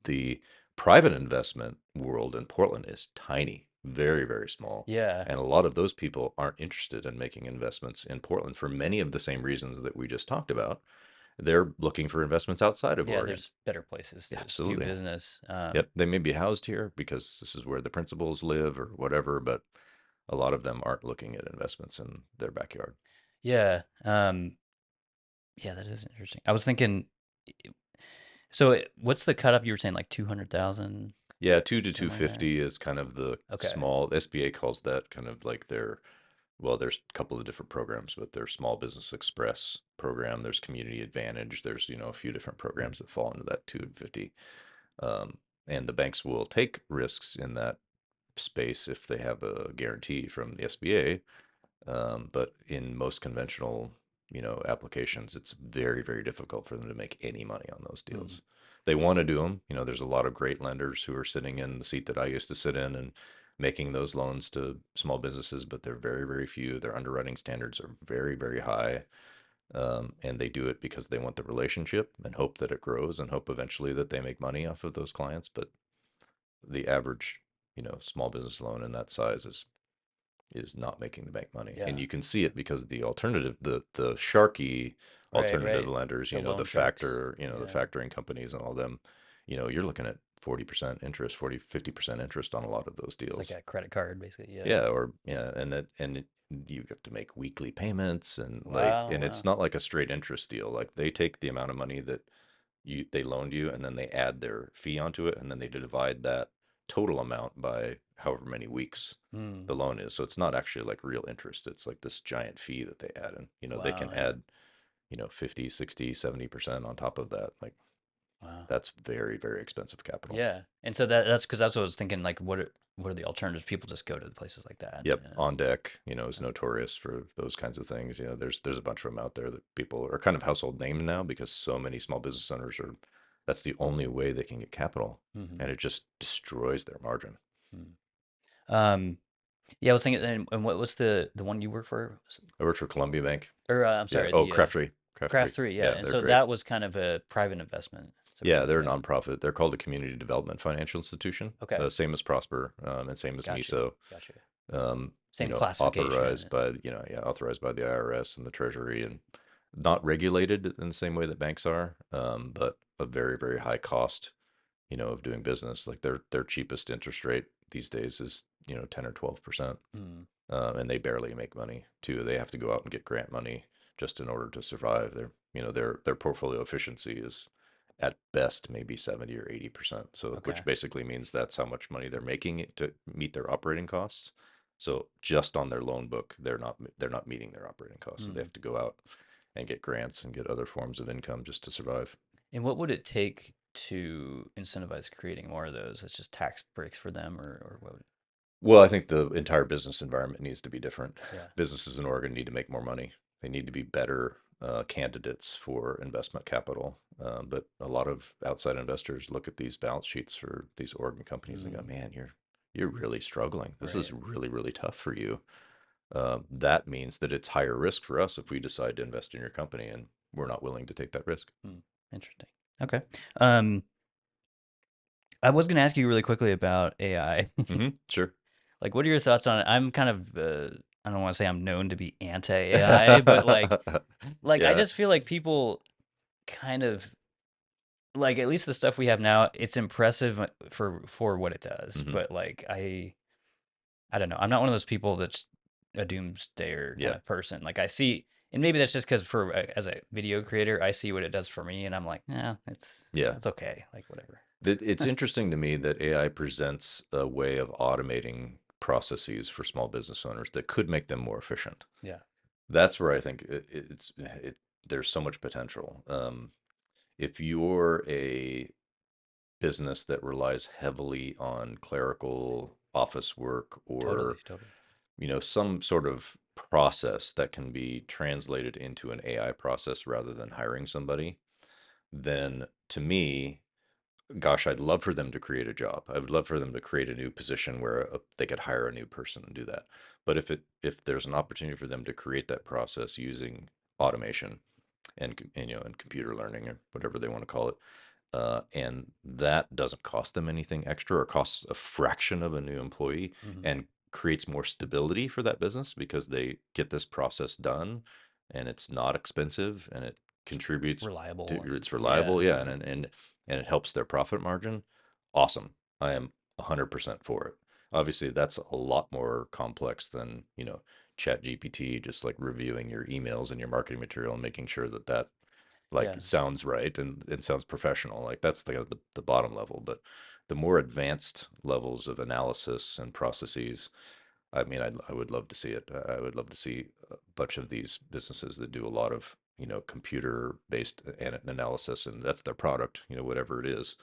the private investment world in Portland is tiny, very, very small. Yeah. And a lot of those people aren't interested in making investments in Portland for many of the same reasons that we just talked about. They're looking for investments outside of Yeah. Oregon. There's better places Yeah, to do absolutely. business. Yep. They may be housed here because this is where the principals live or whatever, but a lot of them aren't looking at investments in their backyard. Yeah. Yeah, that is interesting. I was thinking, so what's the cutoff? You were saying like 200,000, Yeah, 2 to something like that? 250 is kind of the Okay. small. SBA calls that kind of like their, well, there's a couple of different programs, but their Small Business Express program. There's Community Advantage. There's, a few different programs that fall into that 2 to 50. Um, and the banks will take risks in that space if they have a guarantee from the SBA. But in most conventional, applications, it's very, very difficult for them to make any money on those Mm, deals. They want to do them. There's a lot of great lenders who are sitting in the seat that I used to sit in and making those loans to small businesses, but they're very, very few. Their underwriting standards are very, very high. And they do it because they want the relationship and hope that it grows and hope eventually that they make money off of those clients. But the average, small business loan in that size is not making the bank money. And yeah. you can see it because the alternative, the Sharky Right. alternative Right. lenders, The the loan sharks. factor, the Yeah. factoring companies and all them, you're looking at 40% interest, 50% interest on a lot of those It's like deals. a credit card, basically. Yeah. Yeah, or yeah, you have to make weekly payments Wow. and it's Wow. not like a straight interest deal. Like they take the amount of money that they loaned you and then they add their fee onto it and then they divide that total amount by however many weeks Mm, the loan is. So it's not actually like real interest. It's like this giant fee that they add. And, they wow. can Yeah. add, 50, 60, 70% on top of that. Like Wow. that's very, very expensive capital. Yeah. And so that's because that's what I was thinking. Like, what are the alternatives? People just go to the places like that. Yep. Yeah. On deck, is notorious for those kinds of things. There's a bunch of them out there that people are kind of household names now because so many small business owners that's the only way they can get capital. Hmm. And it just destroys their margin. Mm. Um. Yeah, I was thinking. And what was the one you work for? I worked for Columbia Bank. Or I'm Yeah. sorry, Oh, the Craft Three. Craft Craft Three. Three. Yeah. Yeah, And they're so great. that was kind of a private investment. Is that what Yeah, you? they're a Yeah. nonprofit. They're called a community development financial institution. Okay. Same as Prosper, and same as Gotcha. MISO. Gotcha. Um, Same classification. authorized by the IRS and the Treasury, and not regulated in the same way that banks are, but a very, very high cost, of doing business. Like their cheapest interest rate these days is 10 or 12%, Mm, and they barely make money too. They have to go out and get grant money just in order to survive. Their portfolio efficiency is at best maybe 70 or 80%. So okay. which basically means that's how much money they're making to meet their operating costs. So just on their loan book, they're not meeting their operating costs. So they Mm. have to go out and get grants and get other forms of income just to survive. And what would it take to incentivize creating more of those? It's just tax breaks for them, or what would? Well, I think the entire business environment needs to be different. Yeah. Businesses in Oregon need to make more money. They need to be better candidates for investment capital. But a lot of outside investors look at these balance sheets for these Oregon companies and go, Mm, "Man, you're really struggling. This is right. really, really tough for you." That means that it's higher risk for us if we decide to invest in your company, and we're not willing to take that risk. Mm, interesting. Okay. Um, I was going to ask you really quickly about AI. Sure. Like, what are your thoughts on it? I'm kind of, I don't want to say I'm known to be anti-AI, but like I Yeah. just feel like people kind of like at least the stuff we have now, it's impressive for what it does. hmm But like I don't know. I'm not one of those people that's a doomsdayer kind Yeah. of person. Like I see, and maybe that's just because as a video creator, I see what it does for me, and I'm like, yeah, Yeah. it's okay. Like whatever. It's interesting to me that AI presents a way of automating processes for small business owners that could make them more efficient. Yeah. That's where I think there's so much potential. If you're a business that relies heavily on clerical office work Totally. or Totally. some sort of process that can be translated into an AI process rather than hiring somebody, then to me gosh, I'd love for them to create a job. I would love for them to create a new position where they could hire a new person and do that. But if there's an opportunity for them to create that process using automation and and computer learning or whatever they want to call it, and that doesn't cost them anything extra or costs a fraction of a new employee Hmm. and creates more stability for that business because they get this process done and it's not expensive and it contributes to Reliable and it's yeah, reliable, yeah, yeah, and it helps their profit margin. Awesome. I am 100% for it. Obviously, that's a lot more complex than, Chat GPT, just like reviewing your emails and your marketing material and making sure that like yeah, sounds right and sounds professional. Like that's the bottom level. But the more advanced levels of analysis and processes, I mean, I would love to see it. I would love to see a bunch of these businesses that do a lot of, computer based analysis, and that's their product, whatever it is.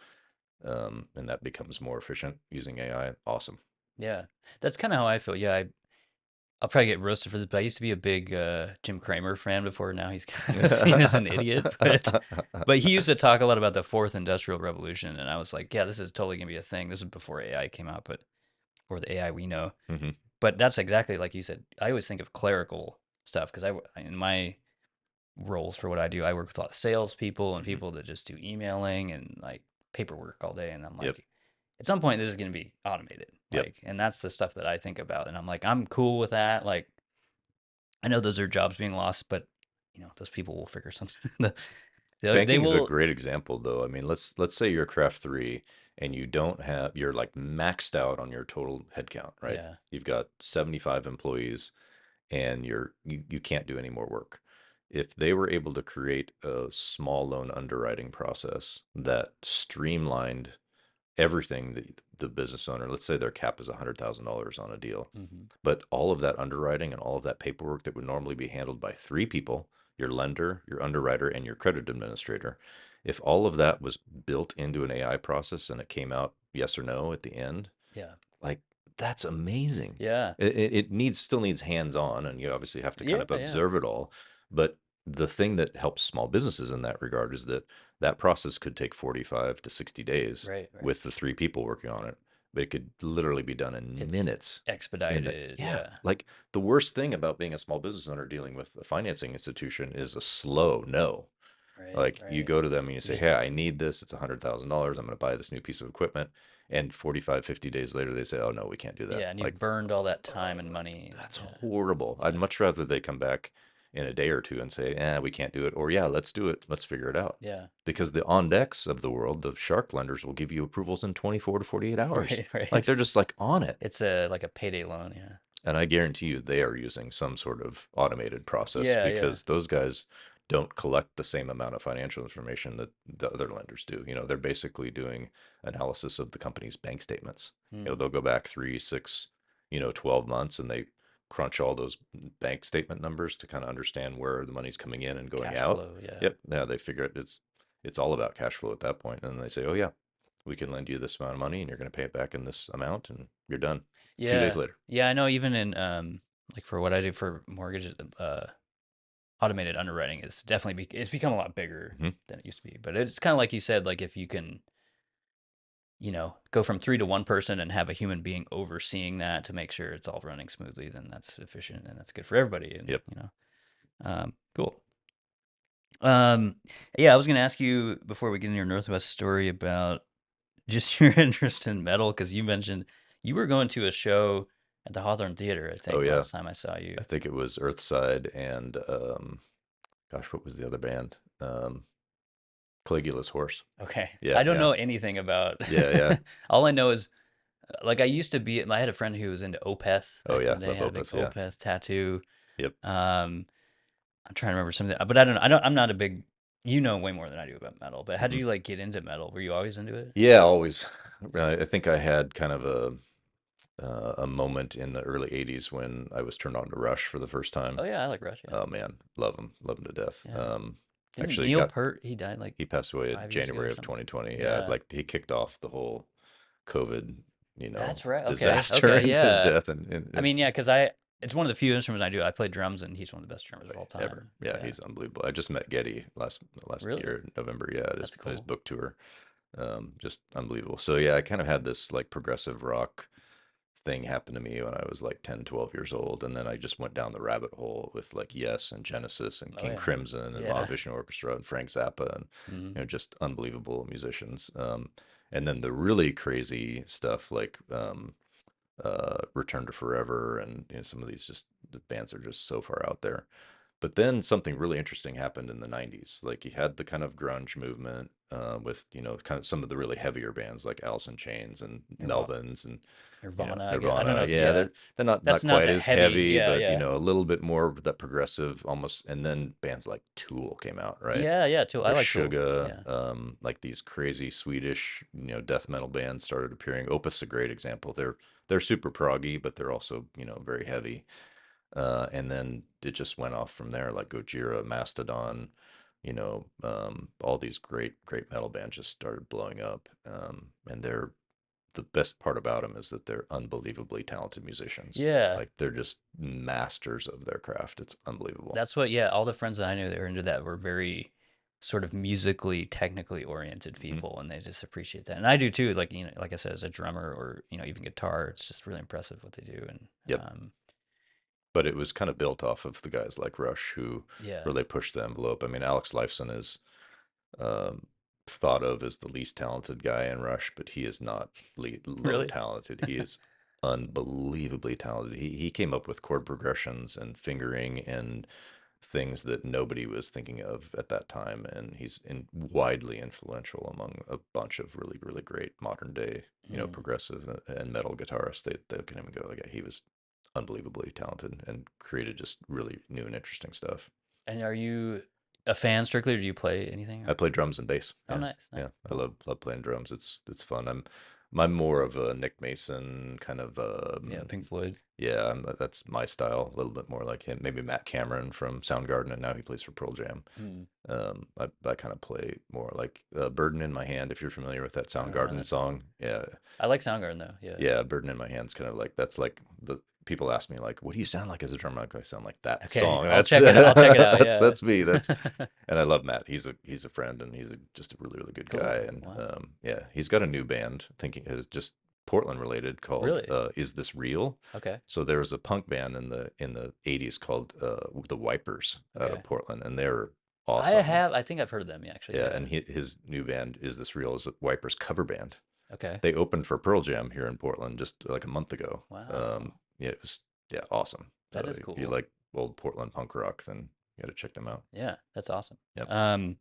And that becomes more efficient using AI. Awesome. yeah. That's kind of how I feel. Yeah, I'll probably get roasted for this, but I used to be a big Jim Cramer fan before. Now he's kind of seen as an idiot, but he used to talk a lot about the fourth industrial revolution, and I was like, yeah, this is totally gonna be a thing. This is before AI came out, but or the AI we know. Hmm. But that's exactly like you said. I always think of clerical stuff because in my roles for what I do, I work with a lot of salespeople and Hmm. people that just do emailing and like paperwork all day, and I'm Yep. like, at some point this is going to be automated, Yep. like, and that's the stuff that I think about, and I'm like, I'm cool with that. Like, I know those are jobs being lost, but those people will figure something. They Banking is a will. great example, though. I mean, let's say you're craft three and you're like maxed out on your total headcount, right? Yeah, You've got 75 employees and you can't do any more work. If they were able to create a small loan underwriting process that streamlined everything, the business owner, let's say their cap is $100,000 on a deal, hmm, but all of that underwriting and all of that paperwork that would normally be handled by three people, your lender, your underwriter, and your credit administrator, if all of that was built into an AI process and it came out yes or no at the end, yeah, like that's amazing. yeah, It still needs hands on, and you obviously have to kind yeah, of yeah. observe it all. But the thing that helps small businesses in that regard is that that process could take 45 to 60 days Right, right. with the three people working on it, but it could literally be done in It's minutes. And expedited. yeah, Yeah, like the worst thing about being a small business owner dealing with a financing institution is a slow no. right, Like you right. go to them and you You say, just "Hey, I need this. It's $100,000. I'm going to buy this new piece of equipment." And 45, 50 days later, they say, "Oh no, we can't do that." yeah, and Like, you've burned all that uh, time and money. that's Yeah, horrible. I'd yeah, much rather they come back in a day or two and say, we can't do it. Or, yeah, let's do it. Let's figure it out. yeah. Because the on decks of the world, the shark lenders will give you approvals in 24 to 48 hours. Right, Like right. they're just like on it. It's a like a payday loan. Yeah, And I guarantee you they are using some sort of automated process yeah, yeah. because those guys don't collect the same amount of financial information that the other lenders do. They're basically doing analysis of the company's bank statements. Hmm. They'll go back 3, 6, 12 months and they crunch all those bank statement numbers to kind of understand where the money's coming in and going Cash out. flow. Yeah, Yep. Yeah, they figure it's all about cash flow at that point. And then they say, "Oh yeah, we can lend you this amount of money and you're going to pay it back in this amount and you're done." 2 days yeah, later. yeah. I know. Even in like for what I do for mortgage, automated underwriting is definitely it's become a lot bigger Mhm. than it used to be. But it's kind of like you said, like if you can, go from three to one person and have a human being overseeing that to make sure it's all running smoothly, then that's efficient and that's good for everybody. And Yep. cool. Um, yeah, I was gonna ask you before we get into your Northwest story about just your interest in metal because you mentioned you were going to a show at the Hawthorne Theater, I Oh think, yeah. last time I saw you. I think it was Earthside and gosh, what was the other band? Caligula's Horse. Okay, Yeah, I don't yeah. know anything about. Yeah, yeah. All I know is like I used to be. I had a friend who was into Opeth Oh back in yeah, the day. love Had a big Opeth, yeah. Opeth tattoo. Yep. Um, I'm trying to remember something, but I don't know. I don't. I'm not a big. You know way more than I do about metal. But how did Hmm. you like get into metal? Were you always into it? Yeah, always. I think I had kind of a moment in the early 80s when I was turned on to Rush for the first time. Oh yeah, I like Rush. Yeah, Oh man, love him to death. yeah. Didn't Actually Neil got Peart? He died like he passed away in 5 years ago or January of something. 2020. Yeah, Yeah, like he kicked off the whole COVID, that's right. Okay, disaster okay, in his yeah. death and I mean, yeah, because I it's one of the few instruments I do. I play drums, and he's one of the best drummers of all ever. time. Yeah, Yeah, he's unbelievable. I just met Getty last really, year in November. Yeah, at that's his cool. book tour. Just unbelievable. So yeah, I kind of had this like progressive rock thing happen to me when I was like 10, 12 years old. And then I just went down the rabbit hole with like Yes and Genesis and Oh King yeah. Crimson and Yeah. Mahavishnu Orchestra and Frank Zappa and, Hmm. just unbelievable musicians. And then the really crazy stuff like Return to Forever and some of these just the bands are just so far out there. But then something really interesting happened in the 90s. Like you had the kind of grunge movement with, kind of some of the really heavier bands like Alice in Chains and Nirvana, Melvins and, Nirvana. I guess. I don't Nirvana. know. Yeah, Yeah, they're not that's not quite that as heavy. heavy, Yeah, but yeah, a little bit more of that progressive almost. And then bands like Tool came out, right? yeah, yeah. Tool. I Or like Tool. Suga, Yeah. like these crazy Swedish, death metal bands started appearing. Opus, a great example. They're super proggy, but they're also, very heavy. And then it just went off from there, like Gojira, Mastodon, all these great metal bands just started blowing up. And the best part about them is that they're unbelievably talented musicians. Yeah. Like they're just masters of their craft. It's unbelievable. That's what. Yeah. All the friends that I knew that were into that were very sort of musically, technically oriented Mhm. people, and they just appreciate that. And I do too. Like like I said, as a drummer or even guitar, it's just really impressive what they do. And Yep. But it was kind of built off of the guys like Rush who yeah. really pushed the envelope. I mean, Alex Lifeson is um, thought of as the least talented guy in Rush, but he is not low Really. talented. He is unbelievably talented. He came up with chord progressions and fingering and things that nobody was thinking of at that time, and he's widely influential among a bunch of really great modern day, Mm. progressive and metal guitarists. They look at him and go, like, he was unbelievably talented and created just really new and interesting stuff. And are you a fan strictly, or do you play anything? I Or play drums and bass. oh, Yeah, nice, nice, yeah. I cool. love playing drums. It's fun. I'm more of a Nick Mason kind of Yeah, Pink Floyd. yeah. That's my style. A little bit more like him. Maybe Matt Cameron from Soundgarden, and now he plays for Pearl Jam. Mm. I kind of play more like "Burden in My Hand." If you're familiar with that I don't know Soundgarden that song. song, yeah, I like Soundgarden though. Yeah. yeah. "Burden in My Hand's kind of like that's like the people ask me like, "What do you sound like as a drummer?" Like, I sound like that Okay, song. I'll That's check it. I'll check it out. Yeah. that's me. That's and I love Matt. He's a friend and just a really good guy. Cool. And Wow. yeah, he's got a new band. Thinking is just Portland related called Really? "Is This Real?" Okay. So there was a punk band in the '80s called the Wipers out Okay. of Portland, and they're I awesome. have. I think I've heard of them. Yeah, actually. Yeah, Yeah. and his new band "Is This Real?" is a Wipers cover band. Okay. They opened for Pearl Jam here in Portland just like a month ago. Wow. Yeah, it was yeah awesome. So That is if you cool. like old Portland punk rock, then you got to check them out. Yeah, that's awesome. Yep. Um.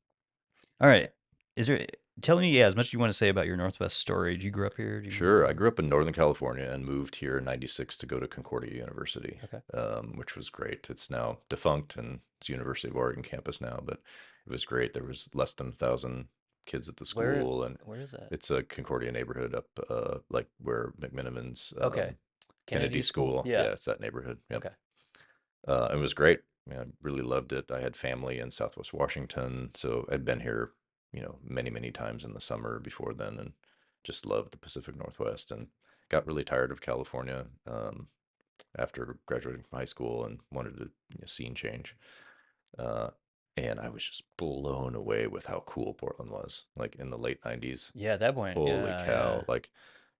All right. Is there? Tell me, yeah, as much as you want to say about your Northwest story. Did you grow up here? Do you Sure. I remember? grew up in Northern California and moved here in '96 to go to Concordia University, Okay. which was great. It's now defunct and it's University of Oregon campus now, but it was great. There was less than 1,000 kids at the Where? school, and Where is that? it's a Concordia neighborhood up like where McMiniman's Okay. Kennedy Kennedy School. School. Yeah. Yeah, it's that neighborhood. Yep. Okay. It was great. I really loved it. I had family in Southwest Washington, so I'd been here, many times in the summer before then, and just loved the Pacific Northwest. And got really tired of California after graduating from high school, and wanted to scene change. Uh, and I was just blown away with how cool Portland was, like in the late '90s. Yeah, at that point. Holy Yeah, yeah. cow! Like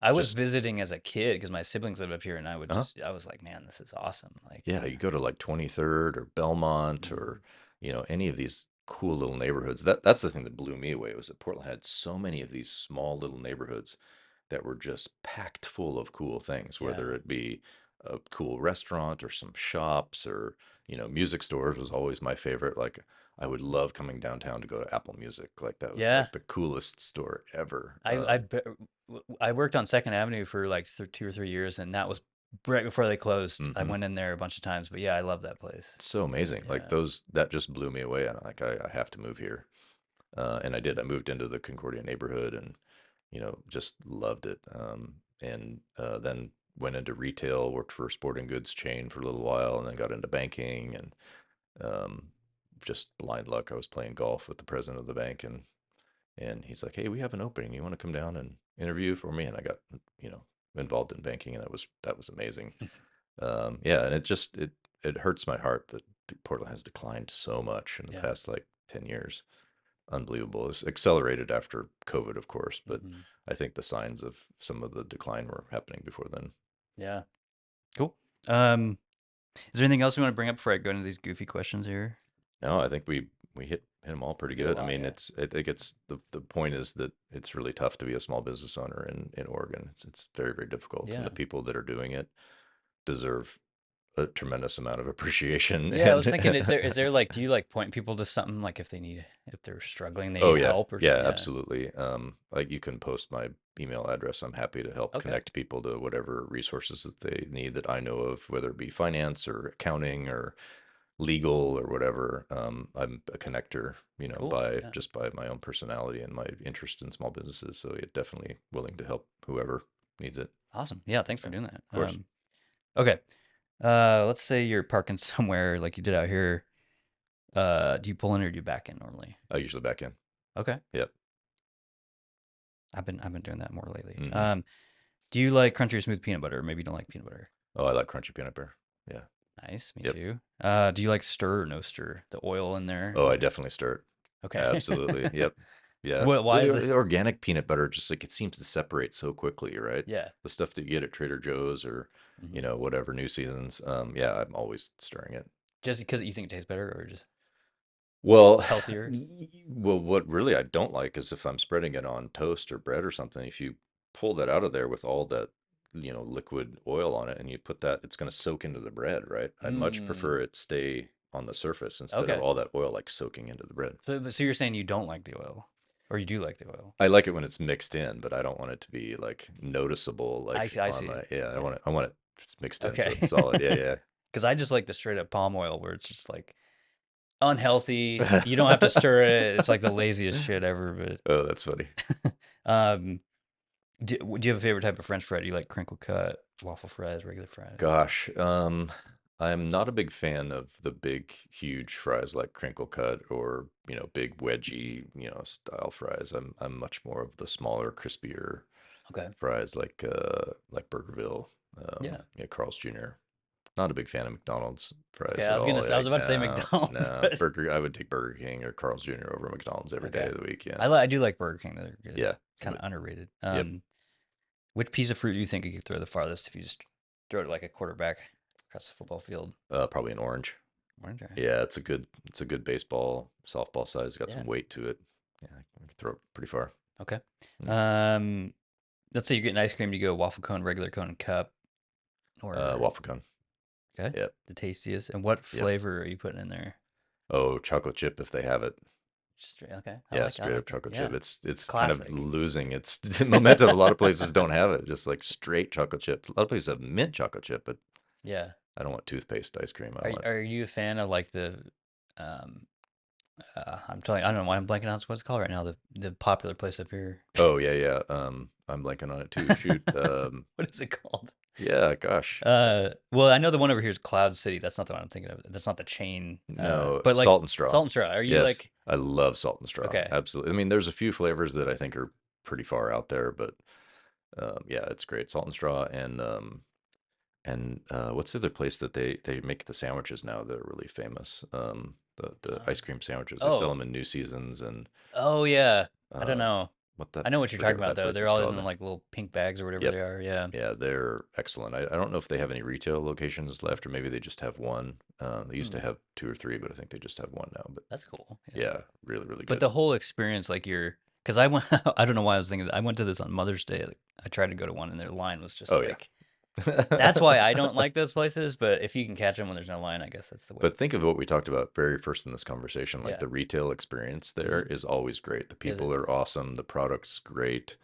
I was just visiting as a kid because my siblings lived up here, and uh I was like, man, this is awesome. Like, Yeah, you go to like 23rd or Belmont mm, or any of these cool little neighborhoods. That's the thing that blew me away was that Portland had so many of these small little neighborhoods that were just packed full of cool things, yeah, whether it be a cool restaurant or some shops or music stores was always my favorite. Like I would love coming downtown to go to Apple Music. Like that was yeah. like the coolest store ever. I worked on Second Avenue for like 2 or 3 years, and that was right before they closed. I Mhm. went in there a bunch of times, but yeah, I love that place. So amazing. Like Yeah. those that just blew me away. And like I have to move here. And I did. I moved into the Concordia neighborhood and, just loved it. And then went into retail, worked for a sporting goods chain for a little while, and then got into banking. And um, just blind luck, I was playing golf with the president of the bank, and he's like, "Hey, we have an opening. You want to come down and interview for me?" And I got, you know, involved in banking, and that was amazing. Yeah, and it hurts my heart that Portland has declined so much in the Yeah. past like 10 years. unbelievable. It's accelerated after COVID, of course, but Hmm. I think the signs of some of the decline were happening before then. Yeah. Cool. Um, is there anything else you want to bring up before I go into these goofy questions here? No, I think we hit them all pretty We did a good. I lot, mean, yeah. I think it's the point is that it's really tough to be a small business owner in Oregon. It's very, very difficult, and Yeah. the people that are doing it deserve a tremendous amount of appreciation. Yeah, I was And thinking, is there like, do you like point people to something like if they're struggling, they oh need yeah, help or yeah, something? Yeah. absolutely. Like you can post my email address. I'm happy to help Okay. connect people to whatever resources that they need that I know of, whether it be finance or accounting or legal or whatever. I'm a connector, Cool. by Yeah. just by my own personality and my interest in small businesses. So yeah, definitely willing to help whoever needs it. Awesome. Yeah. Thanks for Yeah, doing that. of course. Okay. Let's say you're parking somewhere like you did out here. Do you pull in or do you back in normally? I usually back in. Okay. Yep. I've been doing that more lately. Hmm. Do you like crunchy or smooth peanut butter? Or maybe you don't like peanut butter. Oh, I like crunchy peanut butter. Yeah. Nice. Me Yep. too. Do you like stir or no stir? The oil in there Oh, I or definitely stir it. okay. Absolutely. Yep. Yeah. What? Why is The organic peanut butter, just like it seems to separate so quickly, right? Yeah. The stuff that you get at Trader Joe's or, Hmm. whatever New Seasons. Yeah, I'm always stirring it. Just because you think it tastes better or just Well, healthier? well, what really I don't like is if I'm spreading it on toast or bread or something, if you pull that out of there with all that, liquid oil on it and you put that, it's going to soak into the bread, right? I'd much Mm. prefer it stay on the surface instead of Okay. all that oil like soaking into the bread. So you're saying you don't like the oil, or you do like the oil? I like it when it's mixed in, but I don't want it to be like noticeable, I like I on see. my, yeah, Yeah. I want it mixed in so Okay. it's solid. Yeah, Because I just like the straight up palm oil where it's just like unhealthy. You don't have to yeah. stir it. It's like the laziest shit ever. Oh, that's funny. But um, do you have a favorite type of French fry? Do you like crinkle cut, waffle fries, regular fries? Gosh, I'm not a big fan of the big, huge fries like crinkle cut or, big wedgie, style fries. I'm much more of the smaller, crispier Okay. fries like Burgerville, Yeah. yeah, Carl's Jr. Not a big fan of McDonald's Okay. fries I at was gonna all. say I was Like, about to say no, McDonald's, no, but I would take Burger King or Carl's Jr. over McDonald's every day okay. of the week. Yeah, I do like Burger King. They're good. yeah, Kind of underrated. yep. Which piece of fruit do you think you could throw the farthest if you just throw it like a quarterback across the football field? Probably an orange. Orange. Right? Yeah, it's a good baseball, softball size. Got Yeah. some weight to it. Yeah, I can throw it pretty far. Okay. Mm. Um, let's say you're getting ice cream. Do you go waffle cone, regular cone, and cup, or Waffle cone. okay, Yep, the tastiest. And what yep. flavor are you putting in there? Oh, chocolate chip if they have it. Just straight. Okay, Yeah, I straight up like it. chocolate chip. Yeah, It's kind of classic. losing its momentum. A lot of places don't have it. Just like straight chocolate chip. A lot of places have mint chocolate chip, but Yeah. I don't want toothpaste ice cream. I Are want. are you a fan of like um I'm telling I don't know why I'm blanking on what it's called right now. The popular place up here. Oh yeah, yeah. I'm blanking on it too. Shoot. What is it called? Yeah. Gosh. Well, I know the one over here is Cloud City. That's not the one I'm thinking of. That's not the chain. No, But like salt and straw. Salt and Straw. Are you Yes, like I love salt and straw. okay? Absolutely. I mean, there's a few flavors that I think are pretty far out there, but yeah, it's great. Salt and straw and what's the other place that they make the sandwiches now that are really famous? The ice Um, cream sandwiches. They sell oh, them in New Seasons and oh yeah. I don't uh, know. what that I know what you're forget talking what about that though. place They're is always in called. like little pink bags or whatever Yep. they are. Yeah. Yeah, they're excellent. I don't know if they have any retail locations left, or maybe they just have one. They used to Hmm, have two or three, but I think they just have one now. But that's cool. Yeah. yeah, really, really But good. the whole experience, like because I went, I don't know why I was thinking that. I went to this on Mother's Day. Like, I tried to go to one, and their line was just Oh yeah. like. That's why I don't like those places. But if you can catch them when there's no line, I guess that's the way. But think of what we talked about very first in this conversation. Like Yeah. the retail experience there Hmm. is always great. The Is people it? are awesome. The product's great.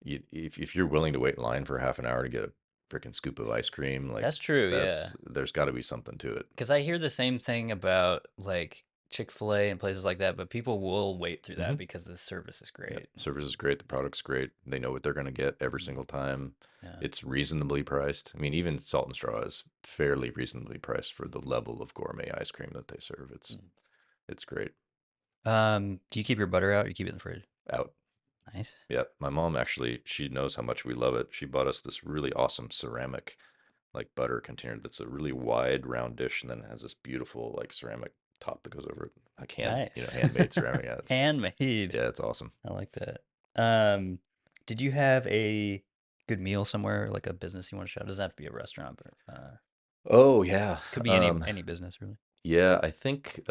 If you're willing to wait in line for half an hour to get a freaking scoop of ice cream, like That's true. Yeah. there's got to be something to it. Because I hear the same thing about like Chick-fil-A and places like that, but people will wait through that Hmm. because the service is Yep. great. Service is great. The product's great. They know what they're going to get every Mm. single time. Yeah. It's reasonably priced. I mean, even Salt and Straw is fairly reasonably priced for the level of gourmet ice cream that they serve. It's great. Do you keep your butter out? Or you keep it in the fridge? Out. Nice. Yeah, my mom actually, she knows how much we love it. She bought us this really awesome ceramic like butter container that's a really wide round dish and then it has this beautiful like ceramic top that goes over it. Like Nice. handmade ceramic. Handmade. Yeah, it's awesome. I like that. Um, did you have a good meal somewhere, like a business you want to shout? It doesn't have to be a restaurant, but Oh yeah. could be any business really. Yeah, I think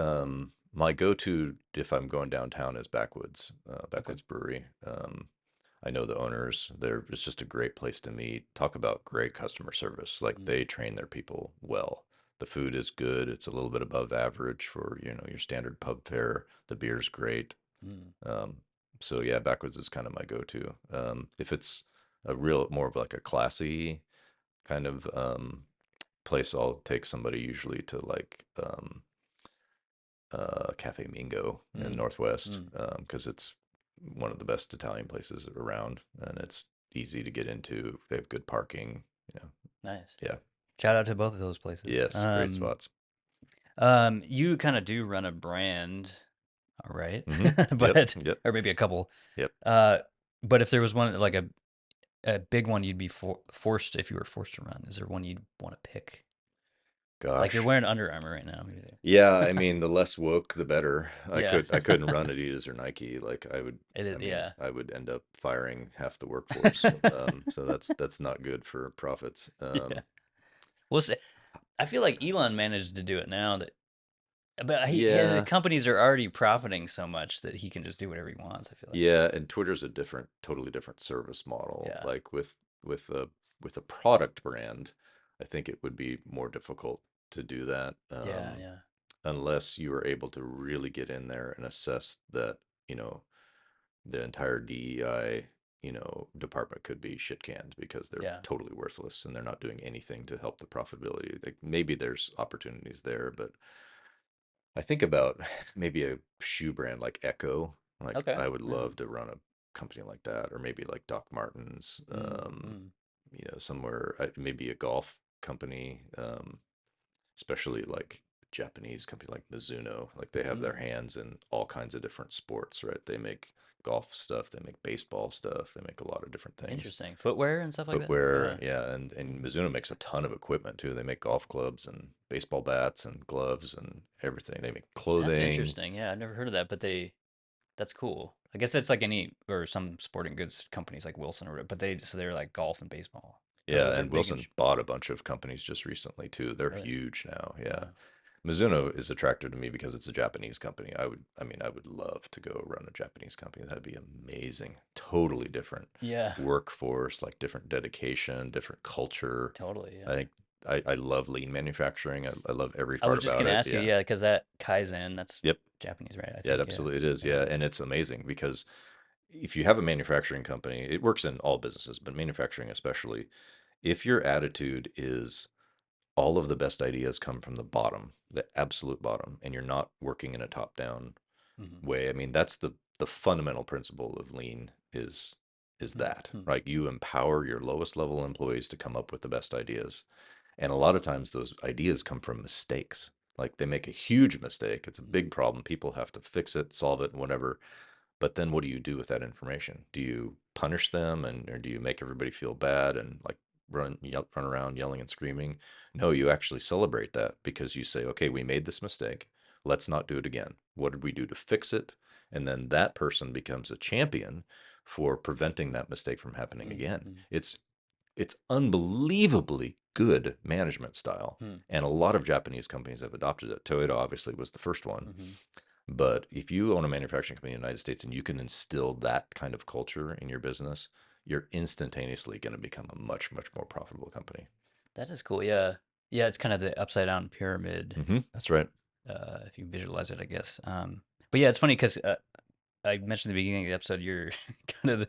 my go-to if I'm going downtown is Okay. Backwoods Brewery. I know the owners. It's just a great place to meet. Talk about great customer service. Like Mm, they train their people well. The food is good. It's a little bit above average for, your standard pub fare. The beer's great. mm, Um, so yeah, Backwoods is kind of my go-to. If it's a real more of like a classy kind of place, I'll take somebody usually to like Cafe Mingo in mm, Northwest mm. because it's one of the best Italian places around, and it's easy to get into. They have good parking. Nice. Yeah. Shout out to both of those places. Yes, great spots. You kind of do run a brand, all right? Hmm. Yep. But Yep. or maybe a couple. Yep. Uh, but if there was one like a big one you'd be forced if you were forced to run, is there one you'd want to pick? Like you're Gosh. wearing Under Armour right now, maybe. Yeah, I mean, the less woke, the better. Yeah. I couldn't run Adidas or Nike. Like It is, I mean, yeah. I would end up firing half the workforce. So that's not good for profits. Yeah. We'll say, I feel like Elon managed to do it now that, but his Yeah, companies are already profiting so much that he can just do whatever he wants. I feel like. yeah, and Twitter's a totally different service model. Yeah. Like with a product brand, I think it would be more difficult to do that, Yeah. Yeah. unless you were able to really get in there and assess that, the entire DEI, department could be shit canned because they're Yeah. totally worthless and they're not doing anything to help the profitability. Like maybe there's opportunities there, but I think about maybe a shoe brand like Echo. Like Okay. I would Yeah. love to run a company like that, or maybe like Doc Martens. Mm, mm, Somewhere maybe a golf company, especially like Japanese company like Mizuno. Like they have their mm. hands in all kinds of different sports, right? They make golf stuff, they make baseball stuff, they make a lot of different things. Interesting. Footwear and stuff like that. Footwear, Yeah. yeah, and Mizuno makes a ton of equipment too. They make golf clubs and baseball bats and gloves and everything. They make That's clothing. interesting. Yeah, I've never heard of that, but that's cool. I guess that's like any or some sporting goods companies like Wilson or whatever, but they're like golf and baseball because Yeah, those are and big in Wilson bought a bunch of companies just recently too. They're really. huge now. Yeah. Wow. Mizuno is attractive to me because it's a Japanese company. I would love to go run a Japanese company. That'd be amazing. Totally different Yeah, workforce, like different dedication, different culture. totally. I Yeah. think I love lean manufacturing. I love every I part was just about gonna it. ask you, Yeah. yeah, because that Kaizen, that's Yep. Japanese, right? I Yeah, it think, yeah. absolutely it is. Yeah. Yeah. And it's amazing because if you have a manufacturing company, it works in all businesses, but manufacturing especially, if your attitude is all of the best ideas come from the bottom, the absolute bottom, and you're not working in a top-down Mm-hmm. way. I mean, that's the fundamental principle of lean is that, Mm-hmm. right? You empower your lowest level employees to come up with the best ideas. And a lot of times those ideas come from mistakes. Like they make a huge mistake. It's a big problem. People have to fix it, solve it, whatever. But then what do you do with that information? Do you punish them and or do you make everybody feel bad and like run around yelling and screaming? No, you actually celebrate that because you say, okay, we made this mistake. Let's not do it again. What did we do to fix it? And then that person becomes a champion for preventing that mistake from happening again. Mm-hmm. It's unbelievably good management style. Mm-hmm. And a lot of Japanese companies have adopted it. Toyota obviously was the first one. Mm-hmm. But if you own a manufacturing company in the United States and you can instill that kind of culture in your business, you're instantaneously going to become a much, much more profitable company. That is cool. Yeah. Yeah, it's kind of the upside down pyramid, That's right. if you visualize it, I guess. But yeah, it's funny because I mentioned at the beginning of the episode, you're kind of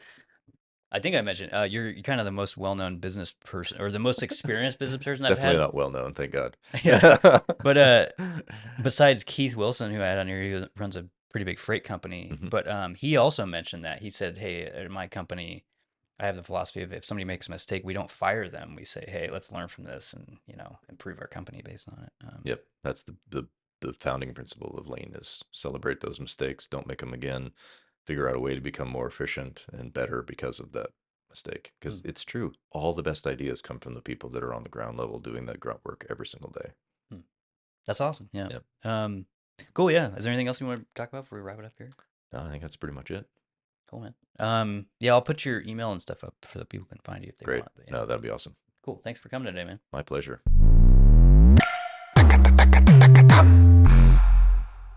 I think I mentioned you're kind of the most well-known business person or the most experienced business person I've Definitely had. not well known, thank God. Yeah, but besides Keith Wilson, who I had on here, he runs a pretty big freight company. Mhm. But he also mentioned that he said, "Hey, at my company, I have the philosophy of if somebody makes a mistake, we don't fire them. We say, hey, let's learn from this and improve our company based on it." Yep, that's the founding principle of lean is celebrate those mistakes, don't make them again, figure out a way to become more efficient and better because of that mistake. Because Hmm, it's true, all the best ideas come from the people that are on the ground level doing that grunt work every single day. hmm. That's awesome. Yeah. Yep. Um, Cool. Yeah. Is there anything else you want to talk about before we wrap it up here? No, I think that's pretty much it. Cool, man. Yeah, I'll put your email and stuff up so that people can find you if they Great. want. But yeah, No, that'd be awesome. cool. Thanks for coming today, man. My pleasure.